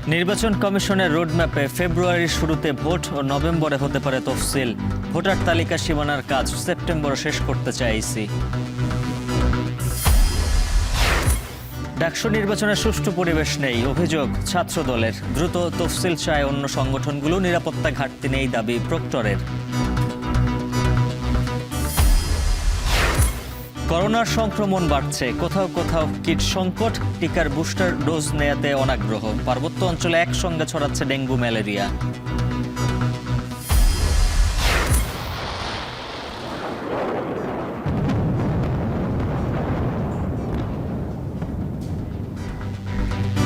নির্বাচন কমিশনের রোডম্যাপে ফেব্রুয়ারির শুরুতে ভোট ও নভেম্বরে হতে পারে তফসিল। ভোটার তালিকা সীমানার কাজ সেপ্টেম্বরে শেষ করতে চায় ইসি। ডাকসু নির্বাচনের সুষ্ঠু পরিবেশ নেই, অভিযোগ ছাত্র দলের। দ্রুত তফসিল চায় অন্য সংগঠনগুলো, নিরাপত্তা ঘাটতি নেই দাবি প্রক্টরের। করোনার সংক্রমণ বাড়ছে, কোথাও কোথাও কিট সংকট, টিকার বুস্টার ডোজ নেয়াতে অনাগ্রহ। পার্বত্য অঞ্চলে একসঙ্গে ছড়াচ্ছে ডেঙ্গু ম্যালেরিয়া।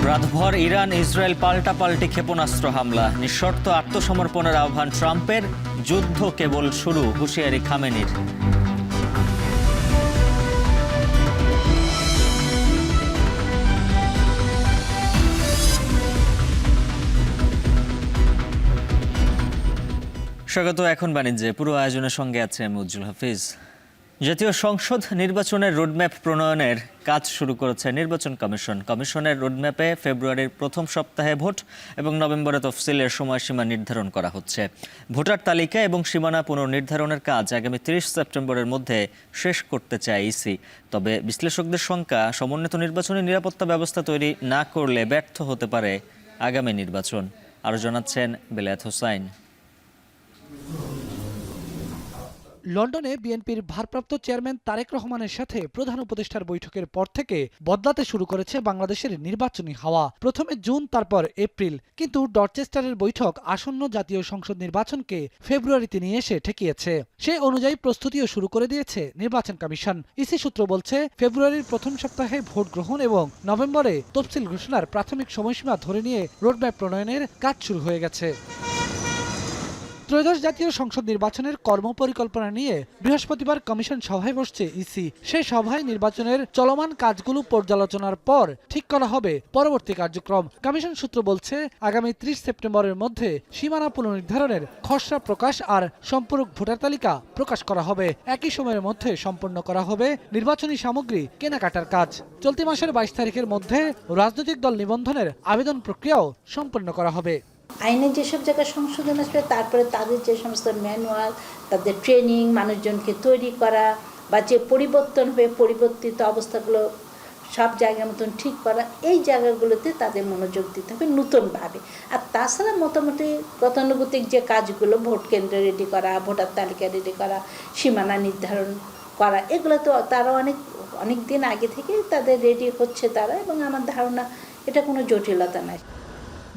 রাতভর ইরান ইসরায়েল পাল্টাপাল্টি ক্ষেপণাস্ত্র হামলা, নিঃশর্ত আত্মসমর্পণের আহ্বান ট্রাম্পের। যুদ্ধ কেবল শুরু, হুঁশিয়ারি খামেনির। স্বাগত। এখন বাণিজ্যে, পুরো আয়োজনের সঙ্গে আছে আমি উজ্জ্বল হাফিজ। জাতীয় সংসদ নির্বাচনের রোডম্যাপ প্রণয়নের কাজ শুরু করেছে নির্বাচন কমিশন। কমিশনের রোডম্যাপে ফেব্রুয়ারির প্রথম সপ্তাহে ভোট এবং নভেম্বরে তফসিলের সময়সীমা নির্ধারণ করা হচ্ছে। ভোটার তালিকা এবং সীমানা পুনর্নির্ধারণের কাজ আগামী 30 সেপ্টেম্বরের মধ্যে শেষ করতে চায় ইসি। তবে বিশ্লেষকদের শঙ্কা, সমন্বিত নির্বাচনী নিরাপত্তা ব্যবস্থা তৈরি না করলে ব্যর্থ হতে পারে আগামী নির্বাচন। আরও জানাচ্ছেন বেলায়েত হোসাইন। লন্ডনে বিএনপির ভারপ্রাপ্ত চেয়ারম্যান তারেক রহমানের সাথে প্রধান উপদেষ্টার বৈঠকের পর থেকে বদলাতে শুরু করেছে বাংলাদেশের নির্বাচনী হাওয়া। প্রথমে জুন, তারপর এপ্রিল, কিন্তু ডরচেস্টারের বৈঠক আসন্ন জাতীয় সংসদ নির্বাচনকে ফেব্রুয়ারিতে নিয়ে এসে ঠেকিয়েছে। সেই অনুযায়ী প্রস্তুতিও শুরু করে দিয়েছে নির্বাচন কমিশন। ইসি সূত্র বলছে, ফেব্রুয়ারির প্রথম সপ্তাহে ভোট গ্রহণ এবং নভেম্বরে তফসিল ঘোষণার প্রাথমিক সময়সীমা ধরে নিয়ে রোডম্যাপ প্রণয়নের কাজ শুরু হয়ে গেছে। ত্রয়োদশ জাতীয় সংসদ নির্বাচনের কর্মপরিকল্পনা নিয়ে বৃহস্পতিবার কমিশন সভায় বসছে ইসি। সেই সভায় নির্বাচনের চলমান কাজগুলো পর্যালোচনার পর ঠিক করা হবে পরবর্তী কার্যক্রম। কমিশন সূত্র বলছে, আগামী 30 সেপ্টেম্বরের মধ্যে সীমানা পুনর্নির্ধারণের খসড়া প্রকাশ আর সম্পূরক ভোটার তালিকা প্রকাশ করা হবে। একই সময়ের মধ্যে সম্পন্ন করা হবে নির্বাচনী সামগ্রী কেনাকাটার কাজ। চলতি মাসের 22 তারিখের মধ্যে রাজনৈতিক দল নিবন্ধনের আবেদন প্রক্রিয়াও সম্পন্ন করা হবে। আইনে যেসব জায়গায় সংশোধন আসবে, তারপরে তাদের যে সমস্ত ম্যানুয়াল, তাদের ট্রেনিং, মানুষজনকে তৈরি করা, বা যে পরিবর্তন হবে, পরিবর্তিত অবস্থাগুলো সব জায়গার মতন ঠিক করা, এই জায়গাগুলোতে তাদের মনোযোগ দিতে হবে নতুনভাবে। আর তাছাড়া মোটামুটি গতানুগতিক যে কাজগুলো, ভোট কেন্দ্র রেডি করা, ভোটার তালিকা রেডি করা, সীমানা নির্ধারণ করা, এগুলো তো তারা অনেক দিন আগে থেকে তাদের রেডি হচ্ছে তারা, এবং আমার ধারণা এটা কোনো জটিলতা নাই।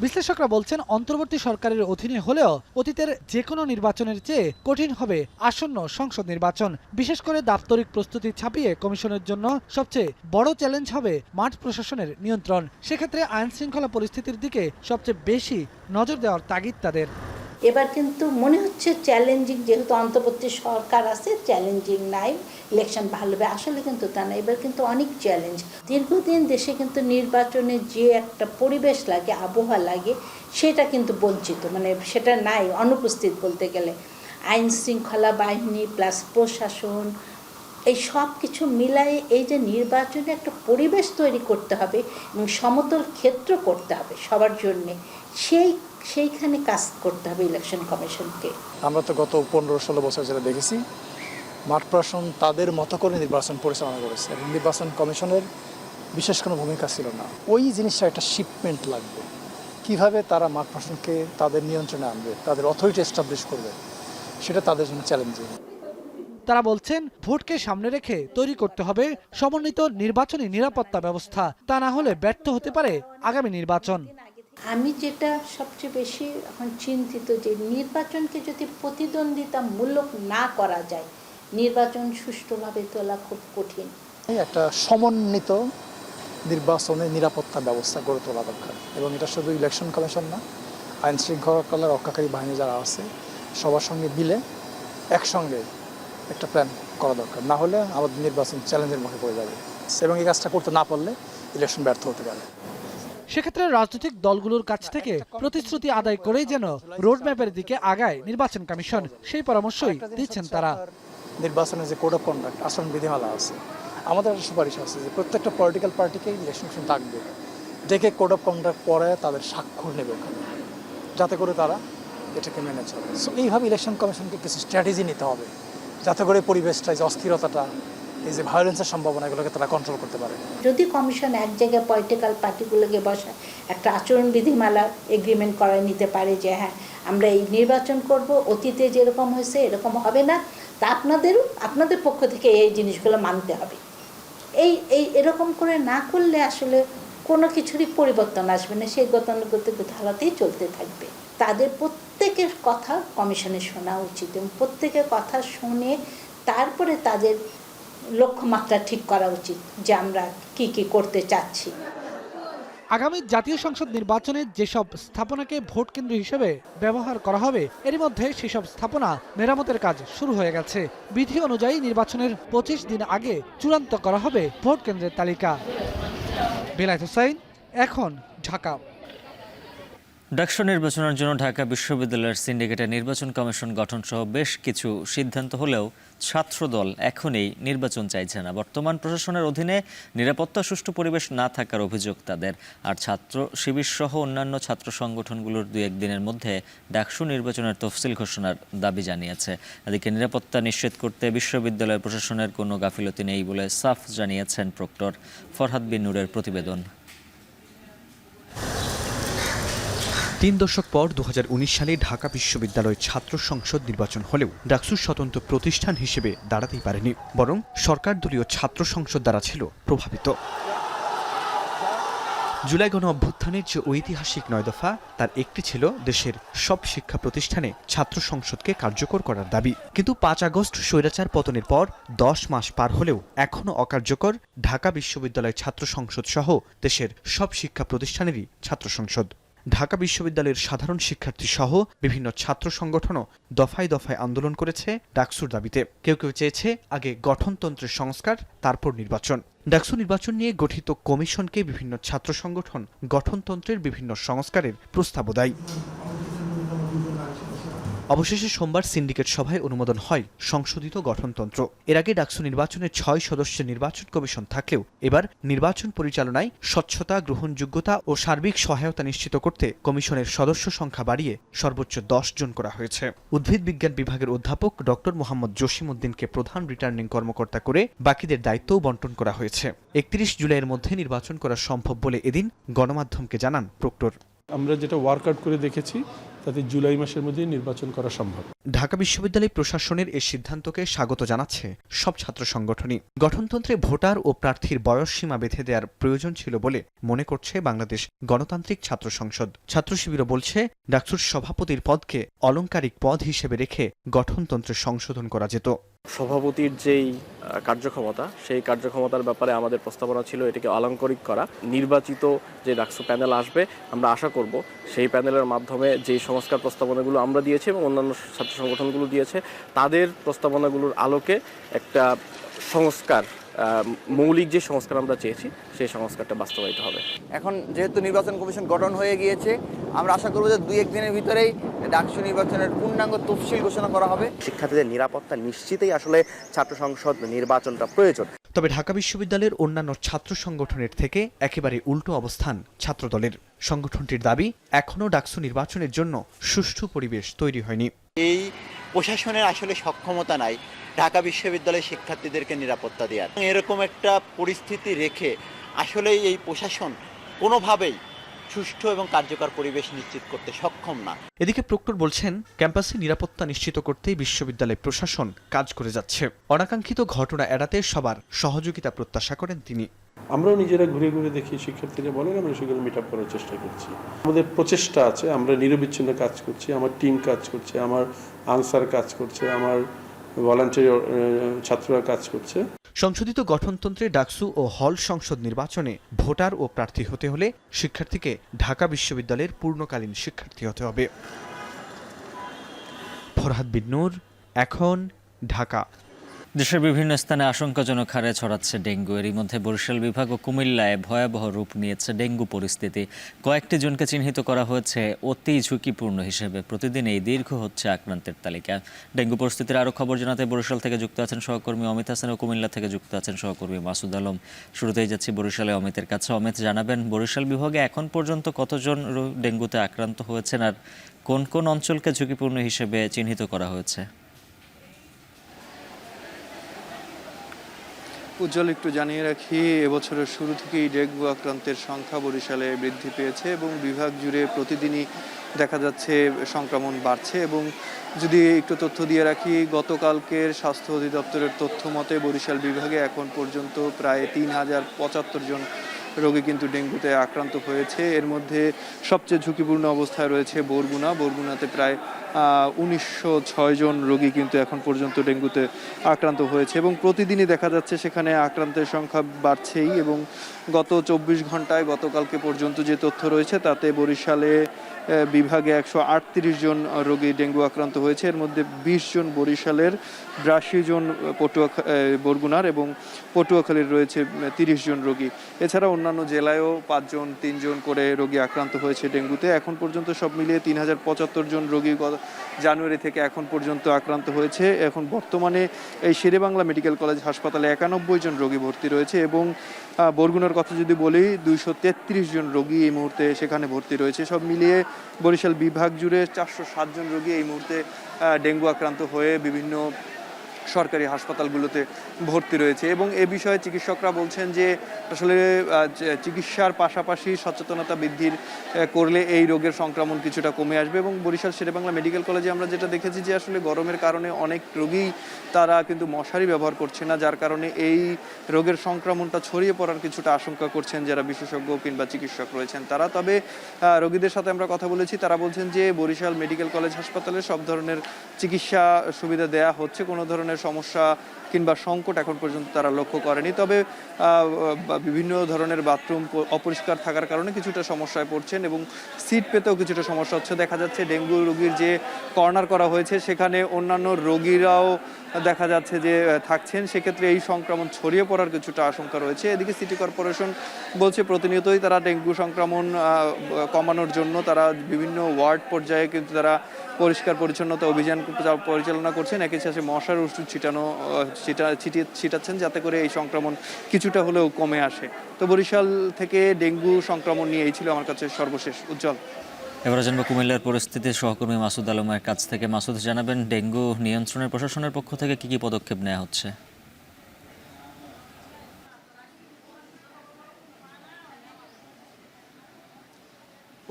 বিশ্লেষকরা বলছেন, অন্তর্বর্তী সরকারের অধীনে হলেও অতীতের যে কোনো নির্বাচনের চেয়ে কঠিন হবে আসন্ন সংসদ নির্বাচন। বিশেষ করে দাপ্তরিক প্রস্তুতি ছাপিয়ে কমিশনের জন্য সবচেয়ে বড় চ্যালেঞ্জ হবে মাঠ প্রশাসনের নিয়ন্ত্রণ। সেক্ষেত্রে আইন শৃঙ্খলা পরিস্থিতির দিকে সবচেয়ে বেশি নজর দেওয়ার তাগিদ তাদের। এবার কিন্তু মনে হচ্ছে চ্যালেঞ্জিং, যেহেতু অন্তর্বর্তী সরকার আছে, চ্যালেঞ্জিং নাই, ইলেকশন ভালো হবে, আসলে কিন্তু তা না। এবার কিন্তু অনেক চ্যালেঞ্জ। দীর্ঘদিন দেশে কিন্তু নির্বাচনে যে একটা পরিবেশ লাগে, আবহাওয়া লাগে, সেটা কিন্তু বঞ্চিত, মানে সেটা নাই, অনুপস্থিত বলতে গেলে। আইন শৃঙ্খলা বাহিনী প্লাস প্রশাসন, এই সব কিছু মিলাই এই যে নির্বাচনে একটা পরিবেশ তৈরি করতে হবে এবং সমতল ক্ষেত্র করতে হবে সবার জন্যে, সেইখানে কাজ করতে হবে ইলেকশন কমিশনকে। আমরা তো গত 15-16 বছর যেটা দেখেছি, মাঠ প্রশাসন তাদের মতো করে নির্বাচন পরিচালনা করেছে এবং নির্বাচন কমিশনের বিশেষ কোনো ভূমিকা ছিল না। ওই জিনিসটা একটা শিপমেন্ট লাগবে, কিভাবে তারা মাঠ প্রশাসনকে তাদের নিয়ন্ত্রণে আনবে, তাদের অথরিটি এস্টাবলিশ করবে, সেটা তাদের জন্য চ্যালেঞ্জিং। তারা বলছেন, ভোটকে সামনে রেখে তৈরি করতে হবে সমন্বিত নির্বাচনী নিরাপত্তা ব্যবস্থা। তা না হলে ব্যর্থ হতে পারে আগামী নির্বাচন। আমি যেটা সবচেয়ে বেশি এখন চিন্তিত, যে নির্বাচনকে যদি প্রতিদ্বন্দ্বিতামূলক না করা যায়, নির্বাচন সুষ্ঠুভাবে তোলা খুব কঠিন। একটা সমন্বিত নির্বাচনের নিরাপত্তা ব্যবস্থা গড়ে তোলা দরকার, এবং এটা শুধু ইলেকশন কমিশন না, আইন শৃঙ্খলা রক্ষাকারী বাহিনী যারা আছে সবার সঙ্গে মিলে একসঙ্গে একটা প্ল্যান করা দরকার। না হলে আমাদের নির্বাচন চ্যালেঞ্জের মুখে পড়ে যাবে, এবং এই কাজটা করতে না পারলে ইলেকশন ব্যর্থ হতে পারে। সেক্ষেত্রে রাজনৈতিক দলগুলোর কাছ থেকে প্রতিশ্রুতি আদায় করেই যেন রোডম্যাপের দিকে আগায় নির্বাচন কমিশন, সেই পরামর্শই দিচ্ছেন তারা। নির্বাচনের যে কোড অফ কন্ডাক্ট, আচরণ বিধিমালা আছে, আমাদের সুপারিশ আছে যে প্রত্যেকটা পলিটিক্যাল পার্টিকে ইলেকশন কমিশন থাকবে, ডেকে কোড অফ কন্ডাক্ট পরে তাদের স্বাক্ষর নেবে ওখানে, যাতে করে তারা এটাকে মেনে চলে। সো এইভাবে ইলেকশন কমিশনকে কিছু স্ট্র্যাটেজি নিতে হবে, যাতে করে পরিবেশটা, এই যে অস্থিরতাটা, এই যে ভায়োলেন্সের সম্ভাবনা, এগুলোকে তারা কন্ট্রোল করতে পারে। যদি কমিশন এক জায়গায় পলিটিক্যাল পার্টিগুলোকে বসায় একটা আচরণ বিধিমালা এগ্রিমেন্ট করায় নিতে পারে যে হ্যাঁ আমরা এই নির্বাচন করব, অতীতে যেরকম হয়েছে এরকম হবে না, তা আপনাদের পক্ষ থেকে এই জিনিসগুলো মানতে হবে। এরকম করে না করলে আসলে কোনো কিছুরই পরিবর্তন আসবে না, সেই গতানুগতিক ধারাতেই চলতে থাকবে। তাদের প্রত্যেকের কথা কমিশনে শোনা উচিত এবং প্রত্যেকের কথা শুনে তারপরে তাদের লক্ষ্যমাত্রা ঠিক করা উচিত যে আমরা কি কি করতে চাচ্ছি। আগামী জাতীয় সংসদ নির্বাচনে যেসব স্থাপনাকে ভোট কেন্দ্র হিসেবে ব্যবহার করা হবে এরই মধ্যে সেসব স্থাপনা মেরামতের কাজ শুরু হয়ে গেছে। বিধি অনুযায়ী নির্বাচনের 25 দিন আগে চূড়ান্ত করা হবে ভোট কেন্দ্রের তালিকা। বেলায়েত হোসাইন, এখন, ঢাকা। ডাকসু নির্বাচনের জন্য ঢাকা বিশ্ববিদ্যালয়ের সিন্ডিকেটের নির্বাচন কমিশন গঠন সহ বেশ কিছু সিদ্ধান্ত হলেও ছাত্রদল এখনই নির্বাচন চাইছে না। বর্তমান প্রশাসনের অধীনে নিরাপত্তা সুষ্ঠু পরিবেশ না থাকার অভিযোগ তাদের। আর ছাত্র শিবির সহ অন্যান্য ছাত্র সংগঠনগুলোর 2-1 দিনের মধ্যে ডাকসু নির্বাচনের তফসিল ঘোষণার দাবি জানিয়েছে। এদিকে নিরাপত্তা নিশ্চিত করতে বিশ্ববিদ্যালয় প্রশাসনের কোনো গাফিলতি নেই বলে সাফ জানিয়েছেন প্রক্টর। ফরহাদ বিন নূরের প্রতিবেদন। 3 দশক পর 2019 সালে ঢাকা বিশ্ববিদ্যালয় ছাত্র সংসদ নির্বাচন হলেও ডাকসুর স্বতন্ত্র প্রতিষ্ঠান হিসেবে দাঁড়াতেই পারেনি, বরং সরকার দলীয় ছাত্র সংসদ দ্বারা ছিল প্রভাবিত। জুলাই গণ অভ্যুত্থানের যে ঐতিহাসিক 9 দফা, তার একটি ছিল দেশের সব শিক্ষা প্রতিষ্ঠানে ছাত্র সংসদকে কার্যকর করার দাবি। কিন্তু 5 আগস্ট স্বৈরাচার পতনের পর 10 মাস পার হলেও এখনও অকার্যকর ঢাকা বিশ্ববিদ্যালয় ছাত্র সংসদ সহ দেশের সব শিক্ষা প্রতিষ্ঠানেরই ছাত্র সংসদ। ঢাকা বিশ্ববিদ্যালয়ের সাধারণ শিক্ষার্থী সহ বিভিন্ন ছাত্র সংগঠনও দফায় দফায় আন্দোলন করেছে ডাকসুর দাবিতে। কেউ কেউ চেয়েছে আগে গঠনতন্ত্রের সংস্কার, তারপর নির্বাচন। ডাকসু নির্বাচন নিয়ে গঠিত কমিশনকে বিভিন্ন ছাত্র সংগঠন গঠনতন্ত্রের বিভিন্ন সংস্কারের প্রস্তাবও দেয়। অবশেষে সোমবার সিন্ডিকেট সভায় অনুমোদন হয় সংশোধিত গঠনতন্ত্র। এর আগে ডাকসু নির্বাচনে 6 সদস্যের নির্বাচন কমিশন থাকলেও এবার নির্বাচন পরিচালনায় স্বচ্ছতা, গ্রহণযোগ্যতা ও সার্বিক সহায়তা নিশ্চিত করতে কমিশনের সদস্য সংখ্যা বাড়িয়ে সর্বোচ্চ 10 জন করা হয়েছে। উদ্ভিদ বিজ্ঞান বিভাগের অধ্যাপক ডক্টর মোহাম্মদ জসিম উদ্দিনকে প্রধান রিটার্নিং কর্মকর্তা করে বাকিদের দায়িত্বও বন্টন করা হয়েছে। 31 জুলাইয়ের মধ্যে নির্বাচন করা সম্ভব বলে এদিন গণমাধ্যমকে জানান প্রক্টর। আমরা যেটা ওয়ার্কআউট করে দেখেছি তাতে জুলাই মাসের মধ্যে নির্বাচন করা সম্ভব। ঢাকা বিশ্ববিদ্যালয় প্রশাসনের এই সিদ্ধান্তকে স্বাগত জানাচ্ছে সব ছাত্র সংগঠনই। গঠনতন্ত্রে ভোটার ও প্রার্থীর বয়স সীমা বেঁধে দেওয়ার প্রয়োজন ছিল বলে মনে করছে বাংলাদেশ গণতান্ত্রিক ছাত্র সংসদ। ছাত্র শিবিরও বলছে ডাকসুর সভাপতির পদকে অলংকারিক পদ হিসেবে রেখে গঠনতন্ত্রে সংশোধন করা যেত। সভাপতির যেই কার্যক্ষমতা, সেই কার্যক্ষমতার ব্যাপারে আমাদের প্রস্তাবনা ছিল এটাকে অলংকারিক করা। নির্বাচিত যে ডাকসু প্যানেল আসবে, আমরা আশা করব সেই প্যানেলের মাধ্যমে যেই সংস্কার প্রস্তাবনাগুলো আমরা দিয়েছি এবং অন্যান্য ছাত্র সংগঠনগুলো দিয়েছে, তাদের প্রস্তাবনাগুলোর আলোকে একটা সংস্কার, মৌলিক যে সংস্কার আমরা চেয়েছি সেই সংস্কারটা বাস্তবায়িত হবে। এখন যেহেতু নির্বাচন কমিশন গঠন হয়ে গিয়েছে, আমরা আশা করব যে 2-1 দিনের ভিতরেই ডাকসু নির্বাচনের পূর্ণাঙ্গ তফসিল ঘোষণা করা হবে। শিক্ষার্থীদের নিরাপত্তা নিশ্চিতেই আসলে ছাত্র সংসদ নির্বাচনটা প্রয়োজন। তবে ঢাকা বিশ্ববিদ্যালয়ের অন্যান্য ছাত্র সংগঠনের থেকে একেবারে উল্টো অবস্থান ছাত্রদলের। সংগঠনটির দাবি, এখনও ডাকসু নির্বাচনের জন্য সুষ্ঠু পরিবেশ তৈরি হয়নি। এই প্রশাসনের আসলে সক্ষমতা নাই ঢাকা বিশ্ববিদ্যালয়ের শিক্ষার্থীদেরকে নিরাপত্তা দেওয়ার। এরকম একটা পরিস্থিতি রেখে আসলে এই প্রশাসন কোনোভাবেই সুষ্ঠু এবং কার্যকর পরিবেশ নিশ্চিত করতে সক্ষম না। এদিকে প্রক্টর বলছেন, ক্যাম্পাসে নিরাপত্তা নিশ্চিত করতেই বিশ্ববিদ্যালয় প্রশাসন কাজ করে যাচ্ছে। অনাকাঙ্ক্ষিত ঘটনা এড়াতে সবার সহযোগিতা প্রত্যাশা করেন তিনি। আমরাও নিজেরা ঘুরে ঘুরে দেখি, শিক্ষার্থীরা বলেন, আমরা সেগুলো মিট আপ করার চেষ্টা করছি। আমাদের প্রচেষ্টা আছে, আমরা নিরবিচ্ছিন্ন কাজ করছি, আমার টিম কাজ করছে, আমার আনসার কাজ করছে, আমার ভলান্টিয়ার ছাত্ররা কাজ করছে। সংশোধিত গঠনতন্ত্রে ডাকসু ও হল সংসদ নির্বাচনে ভোটার ও প্রার্থী হতে হলে শিক্ষার্থীকে ঢাকা বিশ্ববিদ্যালয়ের পূর্ণকালীন শিক্ষার্থী হতে হবে। ফরহাদ বিন নূর, এখন, ঢাকা। দেশের বিভিন্ন স্থানে আশঙ্কাজনক হারে ছড়াচ্ছে ডেঙ্গু। এরই মধ্যে বরিশাল বিভাগ ও কুমিল্লায় ভয়াবহ রূপ নিয়েছে ডেঙ্গু পরিস্থিতি। কয়েকটি জনকে চিহ্নিত করা হয়েছে অতি ঝুঁকিপূর্ণ হিসেবে। প্রতিদিনই দীর্ঘ হচ্ছে আক্রান্তের তালিকা। ডেঙ্গু পরিস্থিতির আরও খবর জানাতে বরিশাল থেকে যুক্ত আছেন সহকর্মী অমিত হাসান ও কুমিল্লা থেকে যুক্ত আছেন সহকর্মী মাসুদ আলম। শুরুতেই যাচ্ছি বরিশালে অমিতের কাছে। অমিত, জানাবেন বরিশাল বিভাগে এখন পর্যন্ত কতজন ডেঙ্গুতে আক্রান্ত হয়েছেন আর কোন কোন অঞ্চলকে ঝুঁকিপূর্ণ হিসেবে চিহ্নিত করা হয়েছে? উজ্জ্বল, একটু জানিয়ে রাখি, এবছরের শুরু থেকেই ডেঙ্গু আক্রান্তের সংখ্যা বরিশালে বৃদ্ধি পেয়েছে এবং বিভাগ জুড়ে প্রতিদিনই দেখা যাচ্ছে সংক্রমণ বাড়ছে। এবং যদি একটু তথ্য দিয়ে রাখি, গতকালকের স্বাস্থ্য অধিদপ্তরের তথ্য মতে বরিশাল বিভাগে এখন পর্যন্ত প্রায় 3075 জন রোগী কিন্তু ডেঙ্গুতে আক্রান্ত হয়েছে। এর মধ্যে সবচেয়ে ঝুঁকিপূর্ণ অবস্থায় রয়েছে বরগুনাতে প্রায় 1906 জন রোগী কিন্তু এখন পর্যন্ত ডেঙ্গুতে আক্রান্ত হয়েছে এবং প্রতিদিনই দেখা যাচ্ছে সেখানে আক্রান্তের সংখ্যা বাড়ছেই। এবং গত 24 ঘন্টায় গতকালকে পর্যন্ত যে তথ্য রয়েছে তাতে বরিশালে বিভাগে 138 জন রোগী ডেঙ্গু আক্রান্ত হয়েছে। এর মধ্যে 20 জন বরিশালের, 82 জন বরগুনার এবং পটুয়াখালীর রয়েছে 30 জন রোগী। এছাড়া অন্যান্য জেলায়ও 5 জন 3 জন করে রোগী আক্রান্ত হয়েছে ডেঙ্গুতে। এখন পর্যন্ত সব মিলিয়ে 3075 জন রোগী জানুয়ারি থেকে এখন পর্যন্ত আক্রান্ত হয়েছে। এখন বর্তমানে এই শেরেবাংলা মেডিকেল কলেজ হাসপাতালে 91 জন রোগী ভর্তি রয়েছে এবং বরগুনার কথা যদি বলি 233 জন রোগী এই মুহূর্তে সেখানে ভর্তি রয়েছে। সব মিলিয়ে বরিশাল বিভাগ জুড়ে 407 জন রোগী এই মুহূর্তে ডেঙ্গু আক্রান্ত হয়ে বিভিন্ন সরকারি হাসপাতালগুলোতে ভর্তি রয়েছে। এবং এ বিষয়ে চিকিৎসকরা বলছেন যে আসলে চিকিৎসার পাশাপাশি সচেতনতা বৃদ্ধির করলে এই রোগের সংক্রমণ কিছুটা কমে আসবে। এবং বরিশাল শেরেবাংলা মেডিকেল কলেজে আমরা যেটা দেখেছি যে আসলে গরমের কারণে অনেক রোগী তারা কিন্তু মশারি ব্যবহার করছে না, যার কারণে এই রোগের সংক্রমণটা ছড়িয়ে পড়ার কিছুটা আশঙ্কা করছেন যারা বিশেষজ্ঞ কিংবা চিকিৎসক রয়েছেন তারা। তবে রোগীদের সাথে আমরা কথা বলেছি, তারা বলছেন যে বরিশাল মেডিকেল কলেজ হাসপাতালে সব ধরনের চিকিৎসা সুবিধা দেয়া হচ্ছে, কোনো ধরনের সমস্যা কিংবা সংকট এখন পর্যন্ত তারা লক্ষ্য করেনি। তবে বিভিন্ন ধরনের বাথরুম অপরিষ্কার থাকার কারণে কিছুটা সমস্যায় পড়ছেন এবং সিট পেতেও কিছুটা সমস্যা হচ্ছে। দেখা যাচ্ছে ডেঙ্গু রোগীর যে কর্নার করা হয়েছে সেখানে অন্যান্য রোগীরাও দেখা যাচ্ছে যে থাকছেন, সেক্ষেত্রে এই সংক্রমণ ছড়িয়ে পড়ার কিছুটা আশঙ্কা রয়েছে। এদিকে সিটি কর্পোরেশন বলছে প্রতিনিয়তই তারা ডেঙ্গু সংক্রমণ কমানোর জন্য তারা বিভিন্ন ওয়ার্ড পর্যায়ে কিন্তু তারা পরিষ্কার পরিচ্ছন্নতা অভিযান পরিচালনা করছেন। একই সাথে মশার ওষুধ ছিটাচ্ছেন যাতে করে এই সংক্রমণ কিছুটা হলেও কমে আসে। তো বরিশাল থেকে ডেঙ্গু সংক্রমণ নিয়ে এই ছিল আমার কাছে সর্বশেষ। উজ্জ্বল, এবার জানবো কুমিল্লার পরিস্থিতি সহকর্মী মাসুদ আলমের কাছ থেকে। মাসুদ, জানাবেন ডেঙ্গু নিয়ন্ত্রণের প্রশাসনের পক্ষ থেকে কি কি পদক্ষেপ নেওয়া হচ্ছে?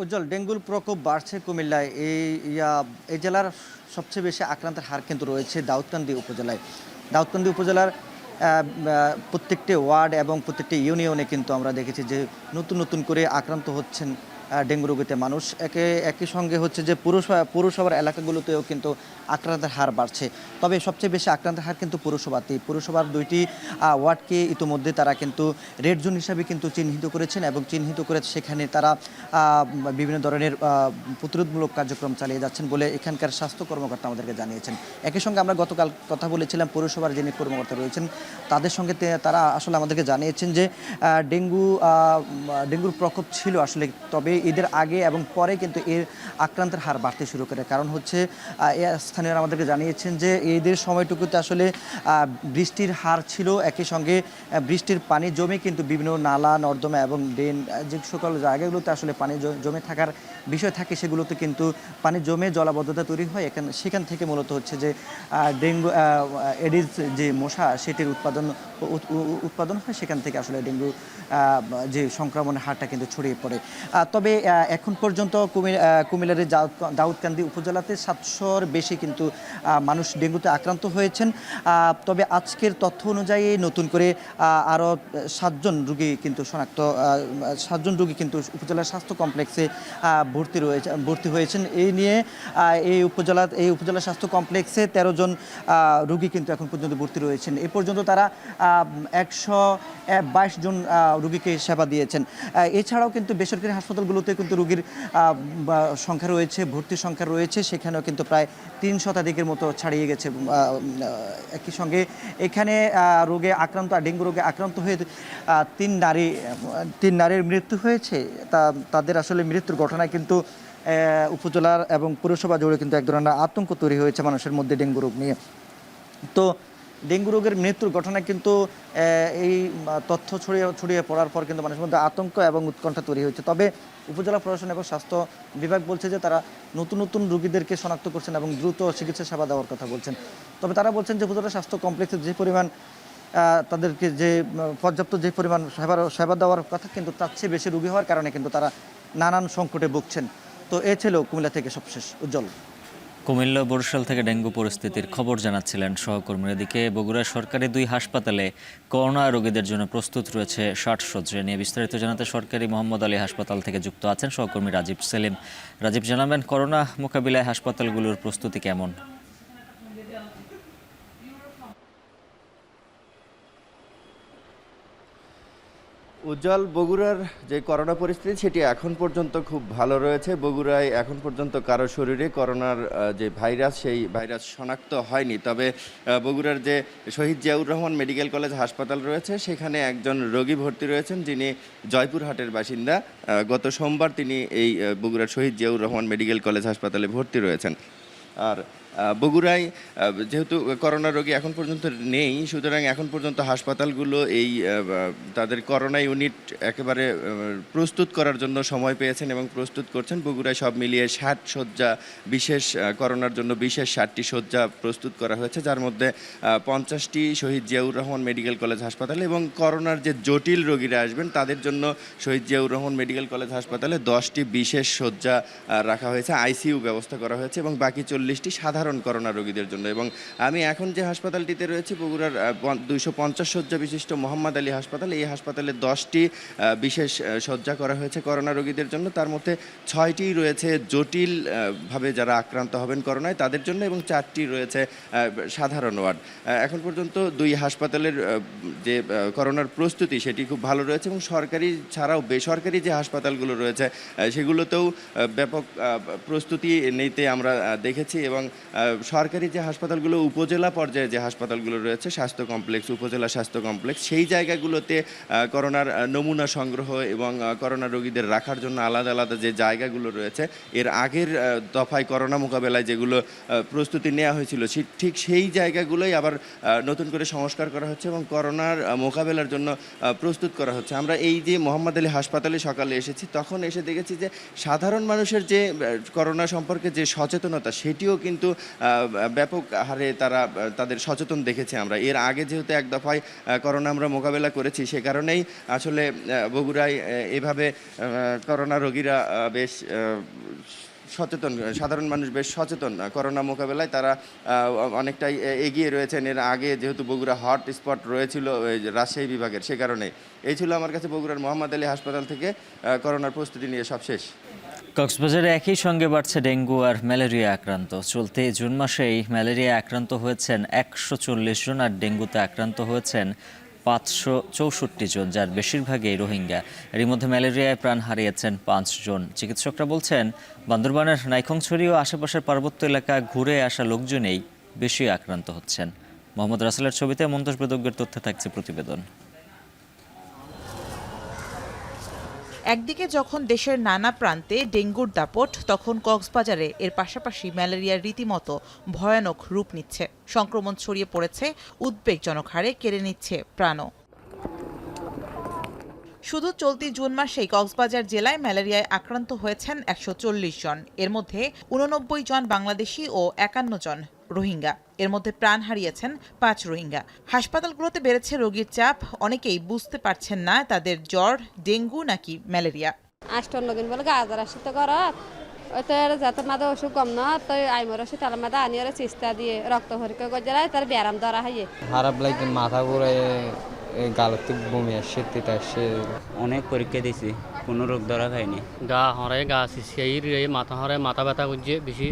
উজ্জ্বল, ডেঙ্গুর প্রকোপ বাড়ছে কুমিল্লায়। এই জেলার সবচেয়ে বেশি আক্রান্তের হার কিন্তু রয়েছে দাউদকান্দি উপজেলায়। দাউদকান্দি উপজেলার প্রত্যেকটি ওয়ার্ড এবং প্রত্যেকটি ইউনিয়নে কিন্তু আমরা দেখেছি যে নতুন নতুন করে আক্রান্ত হচ্ছেন ডেঙ্গু রোগীতে মানুষ। একই সঙ্গে হচ্ছে যে পৌরসভার এলাকাগুলোতেও কিন্তু আক্রান্তের হার বাড়ছে। তবে সবচেয়ে বেশি আক্রান্তের হার কিন্তু পৌরসভার 2টি ওয়ার্ডকে ইতিমধ্যে তারা কিন্তু রেড জোন হিসাবে কিন্তু চিহ্নিত করেছেন এবং চিহ্নিত করে সেখানে তারা বিভিন্ন ধরনের প্রতিরোধমূলক কার্যক্রম চালিয়ে যাচ্ছেন বলে এখানকার স্বাস্থ্য কর্মকর্তা আমাদেরকে জানিয়েছেন। একই সঙ্গে আমরা গতকাল কথা বলেছিলাম পৌরসভার যিনি কর্মকর্তা রয়েছেন তাদের সঙ্গে তারা আসলে আমাদেরকে জানিয়েছেন যে ডেঙ্গুর প্রকোপ ছিল আসলে, তবে ঈদের আগে এবং পরে কিন্তু এর আক্রান্তের হার বাড়তে শুরু করে। কারণ হচ্ছে স্থানীয়রা আমাদেরকে জানিয়েছেন যে ঈদের সময়টুকুতে আসলে বৃষ্টির হার ছিল, একই সঙ্গে বৃষ্টির পানি জমে কিন্তু বিভিন্ন নালা নর্দমা এবং ড্রেন যে সকল জায়গাগুলোতে আসলে পানি জমে থাকার বিষয় থাকে সেগুলোতে কিন্তু পানি জমে জলাবদ্ধতা তৈরি হয়। সেখান থেকে মূলত হচ্ছে যে ডেঙ্গু এডিস যে মশা সেটির উৎপাদন হয়, সেখান থেকে আসলে ডেঙ্গু যে সংক্রমণের হারটা কিন্তু ছড়িয়ে পড়ে। তবে এখন পর্যন্ত কুমিল্লার দাউদকান্দি উপজেলাতে 700-র বেশি কিন্তু মানুষ ডেঙ্গুতে আক্রান্ত হয়েছেন। তবে আজকের তথ্য অনুযায়ী নতুন করে আরও 7 জন রোগী কিন্তু 7 জন রোগী কিন্তু উপজেলার স্বাস্থ্য কমপ্লেক্সে ভর্তি হয়েছেন। এই নিয়ে এই উপজেলা স্বাস্থ্য কমপ্লেক্সে 13 জন রোগী কিন্তু এখন পর্যন্ত ভর্তি রয়েছেন। এ পর্যন্ত তারা 122 জন রোগীকে সেবা দিয়েছেন। এছাড়াও কিন্তু বেসরকারি হাসপাতালগুলো হাসপাতালগুলোতে কিন্তু রোগীর সংখ্যা রয়েছে, ভর্তির সংখ্যা রয়েছে, সেখানেও কিন্তু প্রায় 3 শতাধিকের মতো ছাড়িয়ে গেছে। একই সঙ্গে এখানে রোগে আক্রান্ত, ডেঙ্গু রোগে আক্রান্ত হয়ে 3 নারীর মৃত্যু হয়েছে। তাদের আসলে মৃত্যুর ঘটনায় কিন্তু উপজেলার এবং পৌরসভা জুড়ে কিন্তু এক ধরনের আতঙ্ক তৈরি হয়েছে মানুষের মধ্যে ডেঙ্গু রোগ নিয়ে। তো ডেঙ্গু রোগের মৃত্যুর ঘটনায় কিন্তু এই তথ্য ছড়িয়ে পড়ার পর কিন্তু মানুষের মধ্যে আতঙ্ক এবং উৎকণ্ঠা তৈরি হয়েছে। তবে উপজেলা প্রশাসন এবং স্বাস্থ্য বিভাগ বলছে যে তারা নতুন রোগীদেরকে শনাক্ত করছেন এবং দ্রুত চিকিৎসা সেবা দেওয়ার কথা বলছেন। তবে তারা বলছেন যে উপজেলা স্বাস্থ্য কমপ্লেক্সে যে পরিমাণ তাদেরকে যে পর্যাপ্ত যে পরিমাণ সেবা দেওয়ার কথা, কিন্তু তার চেয়ে বেশি রোগী হওয়ার কারণে কিন্তু তারা নানান সংকটে ভুগছেন। তো এ ছিল কুমিল্লা থেকে সবশেষ। উজ্জ্বল। কুমিল্লা বরিশাল থেকে ডেঙ্গু পরিস্থিতির খবর জানাচ্ছিলেন সহকর্মীরা। এদিকে বগুড়া সরকারি 2 হাসপাতালে করোনা রোগীদের জন্য প্রস্তুত রয়েছে 60 শয্যা। নিয়ে বিস্তারিত জানাতে সরকারি মোহাম্মদ আলী হাসপাতাল থেকে যুক্ত আছেন সহকর্মী রাজীব সেলিম। রাজীব, জানাবেন করোনা মোকাবিলায় হাসপাতালগুলোর প্রস্তুতি কেমন? উজ্জ্বল, বগুড়ার যে করোনা পরিস্থিতি সেটি এখন পর্যন্ত খুব ভালো রয়েছে। বগুড়ায় এখন পর্যন্ত কারো শরীরে করোনার যে ভাইরাস, সেই ভাইরাস শনাক্ত হয়নি। তবে বগুড়ার যে শহীদ জিয়াউর রহমান মেডিকেল কলেজ হাসপাতাল রয়েছে সেখানে একজন রোগী ভর্তি রয়েছেন যিনি জয়পুরহাটের বাসিন্দা। গত সোমবার তিনি এই বগুড়ার শহীদ জিয়াউর রহমান মেডিকেল কলেজ হাসপাতালে ভর্তি রয়েছেন। আর বগুড়ায় যেহেতু করোনা রোগী এখন পর্যন্ত নেই, সুতরাং এখন পর্যন্ত হাসপাতালগুলো এই তাদের করোনা ইউনিট একেবারে প্রস্তুত করার জন্য সময় পেয়েছেন এবং প্রস্তুত করছেন। বগুড়ায় সব মিলিয়ে 60 শয্যা, বিশেষ করোনার জন্য বিশেষ 60টি শয্যা প্রস্তুত করা হয়েছে, যার মধ্যে 50টি শহীদ জিয়াউর রহমান মেডিকেল কলেজ হাসপাতালে এবং করোনার যে জটিল রোগীরা আসবেন তাদের জন্য শহীদ জিয়াউর রহমান মেডিকেল কলেজ হাসপাতালে 10টি বিশেষ শয্যা রাখা হয়েছে, আইসিইউ ব্যবস্থা করা হয়েছে এবং বাকি 40টি সাধারণ করোনা রোগীদের জন্য। এবং আমি এখন যে হাসপাতালটিতে রয়েছি বগুড়ার 250 শয্যা বিশিষ্ট মোহাম্মদ আলী হাসপাতাল, এই হাসপাতালে 10টি বিশেষ শয্যা করা হয়েছে করোনা রোগীদের জন্য। তার মধ্যে 6টি রয়েছে জটিলভাবে যারা আক্রান্ত হবেন করোনায় তাদের জন্য এবং 4টি রয়েছে সাধারণ ওয়ার্ড। এখন পর্যন্ত 2 হাসপাতালের যে করোনার প্রস্তুতি সেটি খুব ভালো রয়েছে এবং সরকারি ছাড়াও বেসরকারি যে হাসপাতালগুলো রয়েছে সেগুলোতেও ব্যাপক প্রস্তুতি নিতে আমরা দেখেছি। এবং সরকারি যে হাসপাতালগুলো, উপজেলা পর্যায়ে যে হাসপাতালগুলো রয়েছে, স্বাস্থ্য কমপ্লেক্স, উপজেলা স্বাস্থ্য কমপ্লেক্স, সেই জায়গাগুলোতে করোনার নমুনা সংগ্রহ এবং করোনা রোগীদের রাখার জন্য আলাদা আলাদা যে জায়গাগুলো রয়েছে, এর আগের দফায় করোনা মোকাবেলায় যেগুলো প্রস্তুতি নেওয়া হয়েছিল ঠিক সেই জায়গাগুলোই আবার নতুন করে সংস্কার করা হচ্ছে এবং করোনার মোকাবেলার জন্য প্রস্তুত করা হচ্ছে। আমরা এই যে মোহাম্মদ আলী হাসপাতালে সকালে এসেছি, তখন এসে দেখেছি যে সাধারণ মানুষের যে করোনা সম্পর্কে যে সচেতনতা সেটিও কিন্তু ব্যাপক হারে তাদের সচেতন দেখেছি আমরা। এর আগে যেহেতু এক দফায় করোনা আমরা মোকাবেলা করেছি, সে কারণেই আসলে বগুড়ায় এভাবে করোনা রোগীরা বেশ সচেতন, সাধারণ মানুষ বেশ সচেতন করোনা মোকাবেলায়, তারা অনেকটাই এগিয়ে রয়েছেন। এর আগে যেহেতু বগুড়া হট স্পট রয়েছিল রাজশাহী বিভাগের, সে কারণে এই ছিল আমার কাছে বগুড়ার মোহাম্মদ আলী হাসপাতাল থেকে করোনার প্রস্তুতি নিয়ে সব শেষ। কক্সবাজারে একই সঙ্গে বাড়ছে ডেঙ্গু আর ম্যালেরিয়া আক্রান্ত। চলতি জুন মাসেই ম্যালেরিয়া আক্রান্ত হয়েছেন 140 জন আর ডেঙ্গুতে আক্রান্ত হয়েছেন 564 জন, যার বেশিরভাগই রোহিঙ্গা। এর মধ্যে ম্যালেরিয়ায় প্রাণ হারিয়েছেন 5 জন। চিকিৎসকরা বলছেন বান্দরবানের নাইখংছড়ি ও আশেপাশের পার্বত্য এলাকা ঘুরে আসা লোকজনেই বেশি আক্রান্ত হচ্ছেন। মোহাম্মদ রাসেলের ছবিতে মন্তোষ বেদজ্ঞের তথ্যে থাকছে প্রতিবেদন। একদিকে যখন দেশের নানা প্রান্তে ডেঙ্গুর দাপট, তখন কক্সবাজারে এর পাশাপাশি ম্যালেরিয়ার রীতিমতো ভয়ানক রূপ নিচ্ছে। সংক্রমণ ছড়িয়ে পড়েছে উদ্বেগজনক হারে, কেড়ে নিচ্ছে প্রাণও। শুধু চলতি জুন মাসেই কক্সবাজার জেলায় ম্যালেরিয়ায় আক্রান্ত হয়েছেন 140 জন। এর মধ্যে 89 জন বাংলাদেশি ও 51 জন রোহিঙ্গা। এর মধ্যে প্রাণ হারিয়েছেন 5 রোহিঙ্গা। হাসপাতালগুলোতে বেড়েছে রোগীর চাপ। অনেকেই বুঝতে পারছেন না তাদের জ্বর, ডেঙ্গু নাকি ম্যালেরিয়া। 8 দিন বলে গাজার আসি তো করাত ওই তো যাতে মাদে অসুখ কম না তো আইমর আসি তার মাদে আনি ওরা চিস্তা দিয়ে রক্ত পরীক্ষা করে যায়, তার ব্যায়াম ধরা হয়। খারাপ লাগে, মাথা ঘুরে, গালতে বমি আসছে, তেটা আসছে। অনেক পরীক্ষা দিয়েছি, কোনো রোগ ধরা খায়নি। গা হরে, গা শিশিয়ে, মাথা হরে, মাথা ব্যথা করছে বেশি।